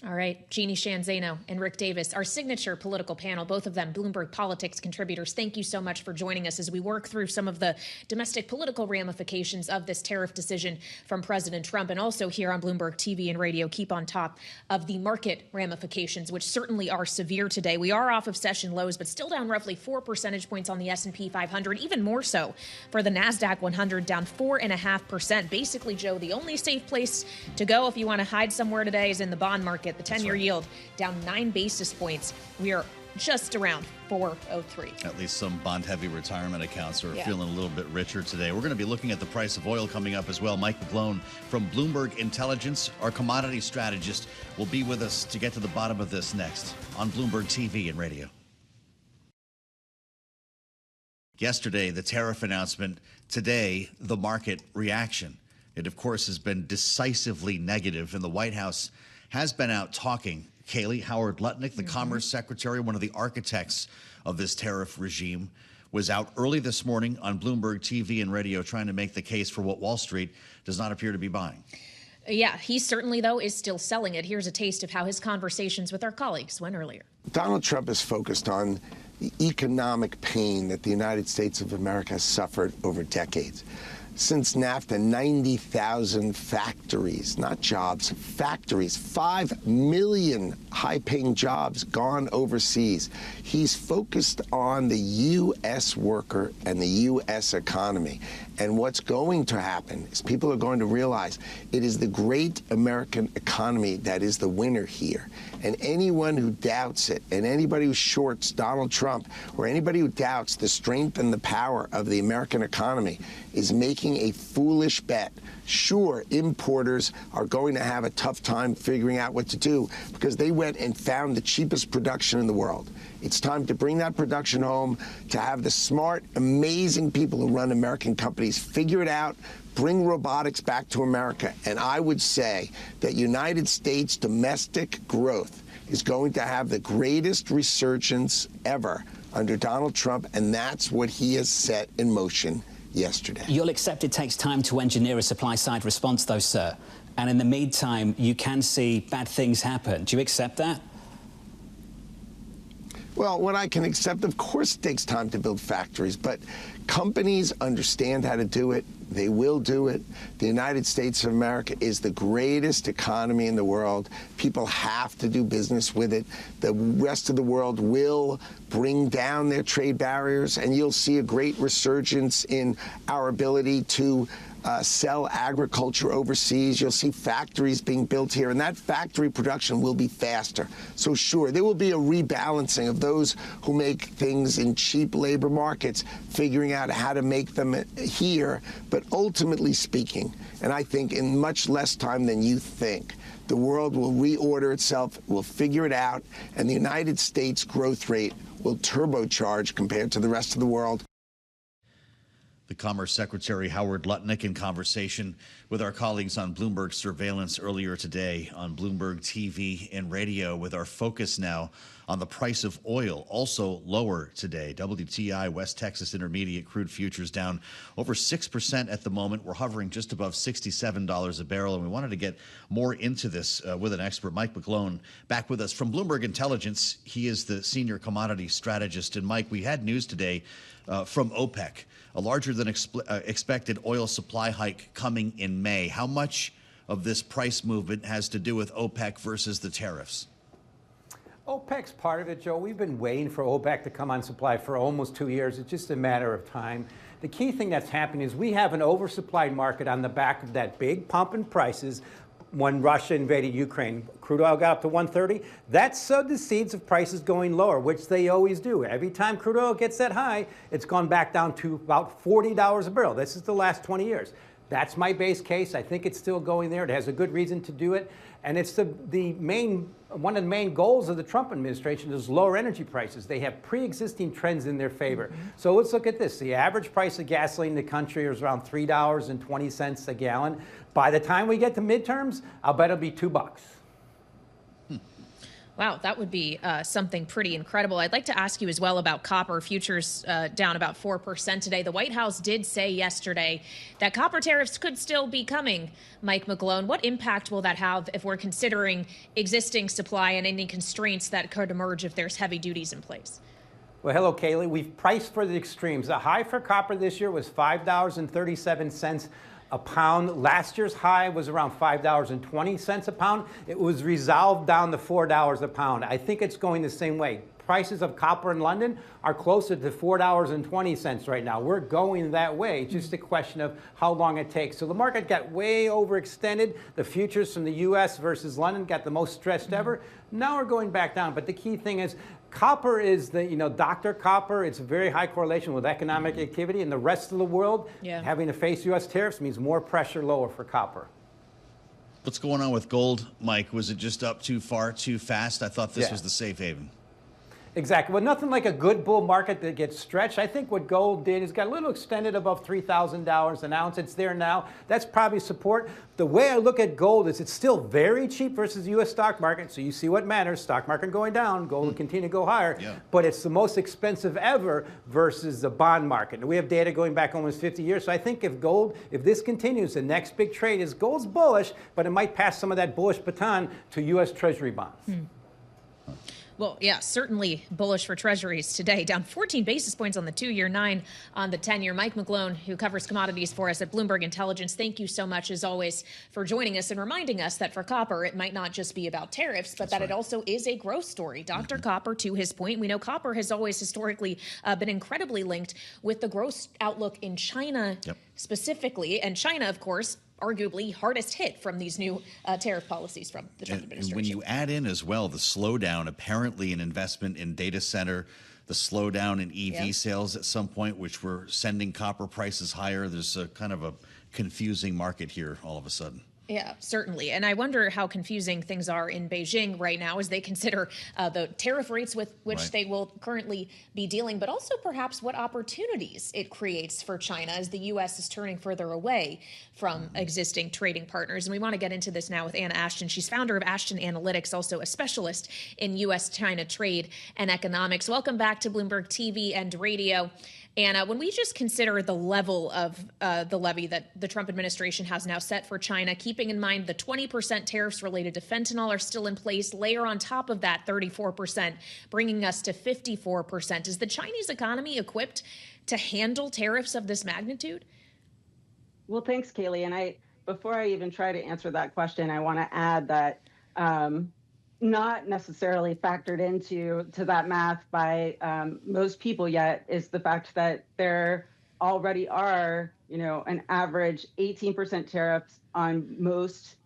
All right, Jeanne, Sheehan, Zaino, and Rick Davis, our signature political panel, both of them Bloomberg Politics contributors. Thank you so much for joining us as we work through some of the domestic political ramifications of this tariff decision from President Trump, and also here on Bloomberg TV and radio, keep on top of the market ramifications, which certainly are severe today. We are off of session lows, but still down roughly 4 percentage points on the S&P 500, even more so for the NASDAQ 100, down 4.5%. Basically, Joe, the only safe place to go if you want to hide somewhere today is in the bond market. The 10-year yield down 9 basis points. We are just around 4.03. At least some bond-heavy retirement accounts are feeling a little bit richer today. We're going to be looking at the price of oil coming up as well. Mike McGlone from Bloomberg Intelligence, our commodity strategist, will be with us to get to the bottom of this next on Bloomberg TV and radio. Yesterday, the tariff announcement. Today, the market reaction. It, of course, has been decisively negative, and the White House has been out talking. Kailey, Howard Lutnick, the Commerce Secretary, one of the architects of this tariff regime, was out early this morning on Bloomberg TV and radio trying to make the case for what Wall Street does not appear to be buying. Yeah, he certainly, though, is still selling it. Here's a taste of how his conversations with our colleagues went earlier. Donald Trump is focused on the economic pain that the United States of America has suffered over decades. Since NAFTA, 90,000 factories, not jobs, factories, 5 million high-paying jobs gone overseas. He's focused on the U.S. worker and the U.S. economy. And what's going to happen is people are going to realize it is the great American economy that is the winner here. And anyone who doubts it, and anybody who shorts Donald Trump, or anybody who doubts the strength and the power of the American economy is making a foolish bet. Sure, importers are going to have a tough time figuring out what to do because they went and found the cheapest production in the world. It's time to bring that production home, to have the smart, amazing people who run American companies figure it out, bring robotics back to America. And I would say that United States domestic growth is going to have the greatest resurgence ever under Donald Trump, and that's what he has set in motion yesterday. You'll accept it takes time to engineer a supply-side response, though, sir. And in the meantime, you can see bad things happen. Do you accept that? Well, what I can accept, of course, it takes time to build factories, but companies understand how to do it. They will do it. The United States of America is the greatest economy in the world. People have to do business with it. The rest of the world will bring down their trade barriers, and you'll see a great resurgence in our ability to sell agriculture overseas. You'll see factories being built here, and that factory production will be faster. So sure, there will be a rebalancing of those who make things in cheap labor markets, figuring out how to make them here. But ultimately speaking, and I think in much less time than you think, the world will reorder itself, will figure it out, and the United States growth rate will turbocharge compared to the rest of the world. The Commerce Secretary Howard Lutnick in conversation with our colleagues on Bloomberg Surveillance earlier today on Bloomberg TV and radio, with our focus now on the price of oil, also lower today. WTI West Texas Intermediate crude futures down over 6% at the moment. We're hovering just above $67 a barrel, and we wanted to get more into this with an expert. Mike McGlone back with us from Bloomberg Intelligence. He is the senior commodity strategist. And Mike, we had news today from OPEC. A larger than expected oil supply hike coming in May. How much of this price movement has to do with OPEC versus the tariffs? OPEC's part of it, Joe. We've been waiting for OPEC to come on supply for almost 2 years. It's just a matter of time. The key thing that's happening is we have an oversupplied market on the back of that big pump in prices. When Russia invaded Ukraine, crude oil got up to 130. That sowed the seeds of prices going lower, which they always do. Every time crude oil gets that high, it's gone back down to about $40 a barrel. This is the last 20 years. That's my base case. I think it's still going there. It has a good reason to do it. And it's one of the main goals of the Trump administration is lower energy prices. They have pre-existing trends in their favor. So let's look at this. The average price of gasoline in the country is around $3.20 a gallon. By the time we get to midterms, I'll bet it'll be $2. Wow, that would be something pretty incredible. I'd like to ask you as well about copper futures down about 4% today. The White House did say yesterday that copper tariffs could still be coming. Mike McGlone, what impact will that have if we're considering existing supply and any constraints that could emerge if there's heavy duties in place? Well, hello, Kailey. We've priced for the extremes. The high for copper this year was $5.37 a pound. Last year's high was around $5.20 a pound. It was resolved down to $4 a pound. I think it's going the same way. Prices of copper in London are closer to $4.20 right now. We're going that way. It's just a question of how long it takes. So the market got way overextended. The futures from the U.S. versus London got the most stretched ever. Now we're going back down. But the key thing is copper is Dr. Copper. It's a very high correlation with economic activity. In the rest of the world, having to face U.S. tariffs means more pressure lower for copper. What's going on with gold, Mike? Was it just up too far, too fast? I thought this was the safe haven. Exactly. Well, nothing like a good bull market that gets stretched. I think what gold did is got a little extended above $3,000 an ounce. It's there now. That's probably support. The way I look at gold is it's still very cheap versus the U.S. stock market. So you see what matters. Stock market going down, gold will continue to go higher. Yeah. But it's the most expensive ever versus the bond market. And we have data going back almost 50 years. So I think if this continues, the next big trade is gold's bullish, but it might pass some of that bullish baton to U.S. Treasury bonds. Well, yeah, certainly bullish for treasuries today, down 14 basis points on the 2-year, 9 on the 10-year. Mike McGlone, who covers commodities for us at Bloomberg Intelligence, thank you so much, as always, for joining us and reminding us that for copper, it might not just be about tariffs, but it also is a growth story. Dr. Copper, to his point, we know copper has always historically been incredibly linked with the growth outlook in China specifically. And China, of course, arguably hardest hit from these new tariff policies from the Trump administration. And when you add in as well the slowdown, apparently in investment in data center, the slowdown in EV sales at some point, which were sending copper prices higher, there's a kind of a confusing market here all of a sudden. Yeah, certainly. And I wonder how confusing things are in Beijing right now as they consider the tariff rates with which they will currently be dealing, but also perhaps what opportunities it creates for China as the U.S. is turning further away from existing trading partners. And we want to get into this now with Anna Ashton. She's founder of Ashton Analytics, also a specialist in U.S.-China trade and economics. Welcome back to Bloomberg TV and radio. Anna, when we just consider the level of the levy that the Trump administration has now set for China, keeping in mind the 20% tariffs related to fentanyl are still in place, layer on top of that 34%, bringing us to 54%. Is the Chinese economy equipped to handle tariffs of this magnitude? Well, thanks, Kailey. And before I even try to answer that question, I want to add that not necessarily factored into that math by most people yet is the fact that there already are, an average 18% tariffs on most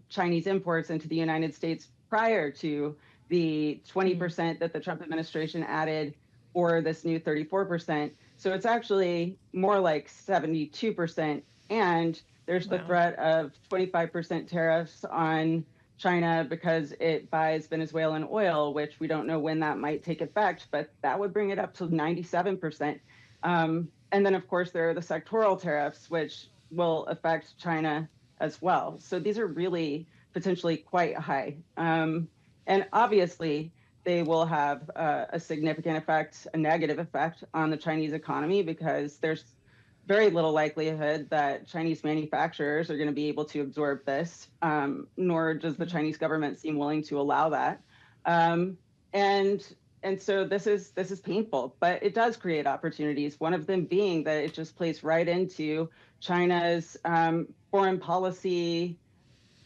Chinese imports into the United States prior to the 20% that the Trump administration added, or this new 34%. So it's actually more like 72%. And there's the threat of 25% tariffs on China because it buys Venezuelan oil, which we don't know when that might take effect, but that would bring it up to 97%. And then, of course, there are the sectoral tariffs, which will affect China as well. So these are really potentially quite high. And obviously, they will have a significant effect, a negative effect on the Chinese economy, because there's very little likelihood that Chinese manufacturers are going to be able to absorb this, nor does the Chinese government seem willing to allow that. And so this is painful, but it does create opportunities. One of them being that it just plays right into China's foreign policy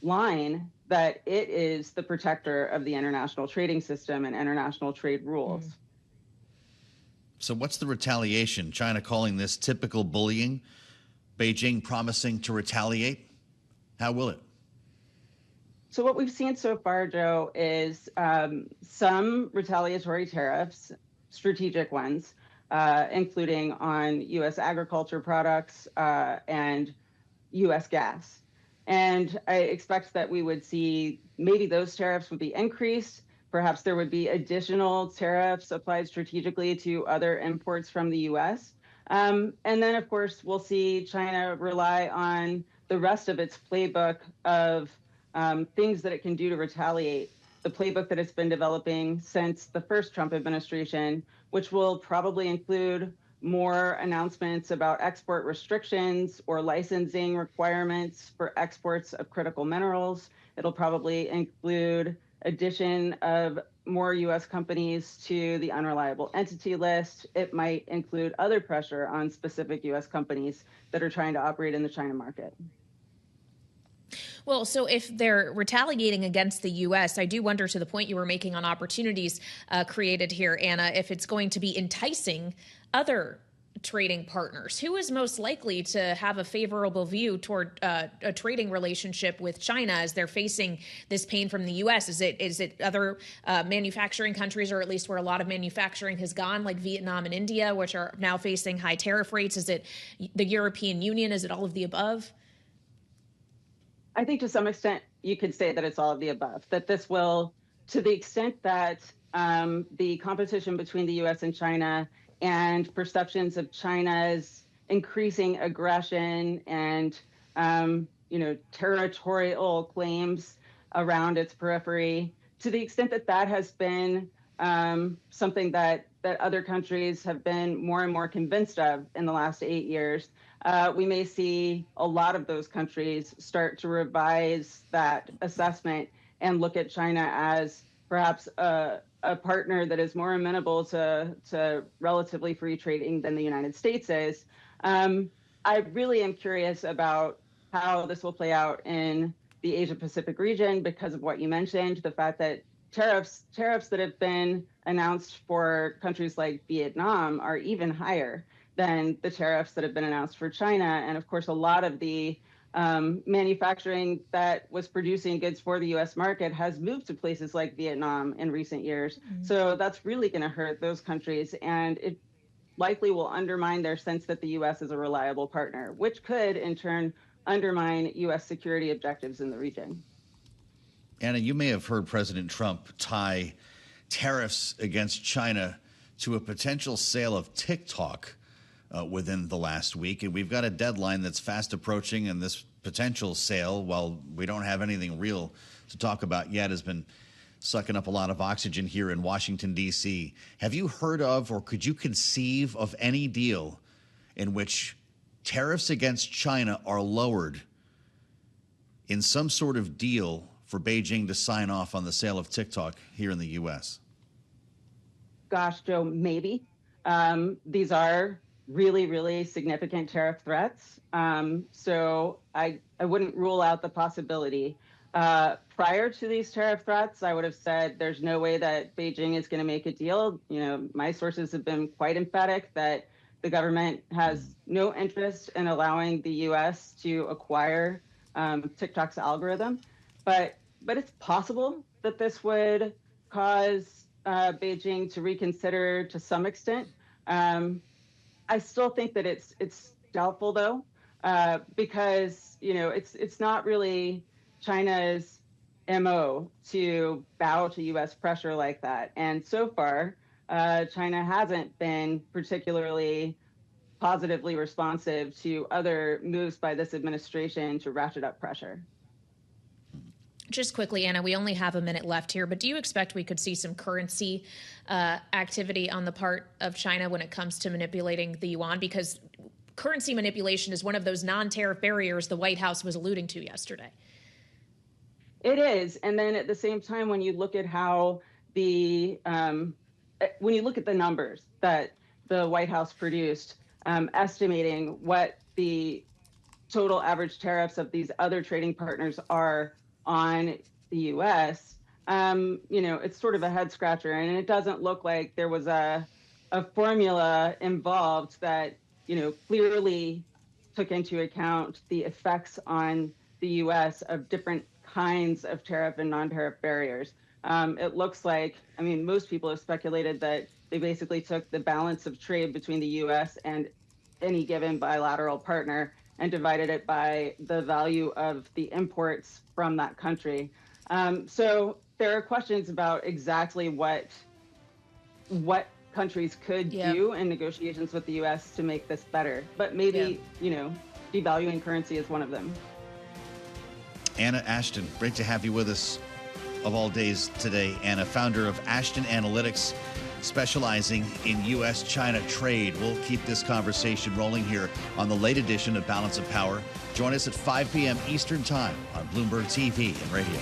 line that it is the protector of the international trading system and international trade rules. So what's the retaliation? China calling this typical bullying, Beijing promising to retaliate. How will it? So what we've seen so far, Joe, is some retaliatory tariffs, strategic ones, including on U.S. agriculture products and U.S. gas. And I expect that we would see maybe those tariffs would be increased. Perhaps there would be additional tariffs applied strategically to other imports from the U.S. And then, of course, we'll see China rely on the rest of its playbook of things that it can do to retaliate, the playbook that it's been developing since the first Trump administration, which will probably include more announcements about export restrictions or licensing requirements for exports of critical minerals. It'll probably include addition of more U.S. companies to the unreliable entity list. It might include other pressure on specific U.S. companies that are trying to operate in the China market. Well, so if they're retaliating against the U.S., I do wonder, to the point you were making on opportunities created here, Anna, if it's going to be enticing other trading partners. Who is most likely to have a favorable view toward a trading relationship with China as they're facing this pain from the U.S.? Is it other manufacturing countries, or at least where a lot of manufacturing has gone, like Vietnam and India, which are now facing high tariff rates? Is it the European Union? Is it all of the above? I think to some extent you could say that it's all of the above, that this will to the extent that the competition between the U.S. and China and perceptions of China's increasing aggression and territorial claims around its periphery, to the extent that that has been something that other countries have been more and more convinced of in the last 8 years, we may see a lot of those countries start to revise that assessment and look at China as perhaps a partner that is more amenable to relatively free trading than the United States is. I really am curious about how this will play out in the Asia Pacific region because of what you mentioned, the fact that tariffs that have been announced for countries like Vietnam are even higher than the tariffs that have been announced for China. And of course, a lot of the manufacturing that was producing goods for the U.S. market has moved to places like Vietnam in recent years. Mm-hmm. So that's really going to hurt those countries. And it likely will undermine their sense that the U.S. is a reliable partner, which could in turn undermine U.S. security objectives in the region. Anna, you may have heard President Trump tie tariffs against China to a potential sale of TikTok within the last week. And we've got a deadline that's fast approaching, and this potential sale, while we don't have anything real to talk about yet, has been sucking up a lot of oxygen here in Washington, D.C. Have you heard of, or could you conceive of any deal in which tariffs against China are lowered in some sort of deal for Beijing to sign off on the sale of TikTok here in the U.S.? Gosh, Joe, maybe. These are really, really significant tariff threats. So I wouldn't rule out the possibility. Prior to these tariff threats, I would have said there's no way that Beijing is going to make a deal. My sources have been quite emphatic that the government has no interest in allowing the U.S. to acquire TikTok's algorithm. But it's possible that this would cause Beijing to reconsider to some extent. I still think that it's doubtful, though, because it's not really China's MO to bow to U.S. pressure like that. And so far, China hasn't been particularly positively responsive to other moves by this administration to ratchet up pressure. Just quickly, Anna, we only have a minute left here, but do you expect we could see some currency activity on the part of China when it comes to manipulating the yuan? Because currency manipulation is one of those non-tariff barriers the White House was alluding to yesterday. It is. And then at the same time, when you look at how when you look at the numbers that the White House produced, estimating what the total average tariffs of these other trading partners are on the U.S., it's sort of a head scratcher, and it doesn't look like there was a formula involved that, clearly took into account the effects on the U.S. of different kinds of tariff and non-tariff barriers. It looks like, most people have speculated that they basically took the balance of trade between the U.S. and any given bilateral partner and divided it by the value of the imports from that country. So there are questions about exactly what countries could do in negotiations with the U.S. to make this better. But maybe, devaluing currency is one of them. Anna Ashton, great to have you with us of all days today. Anna, founder of Ashton Analytics, specializing in U.S.-China trade. We'll keep this conversation rolling here on the late edition of Balance of Power. Join us at 5 p.m. Eastern Time on Bloomberg TV and radio.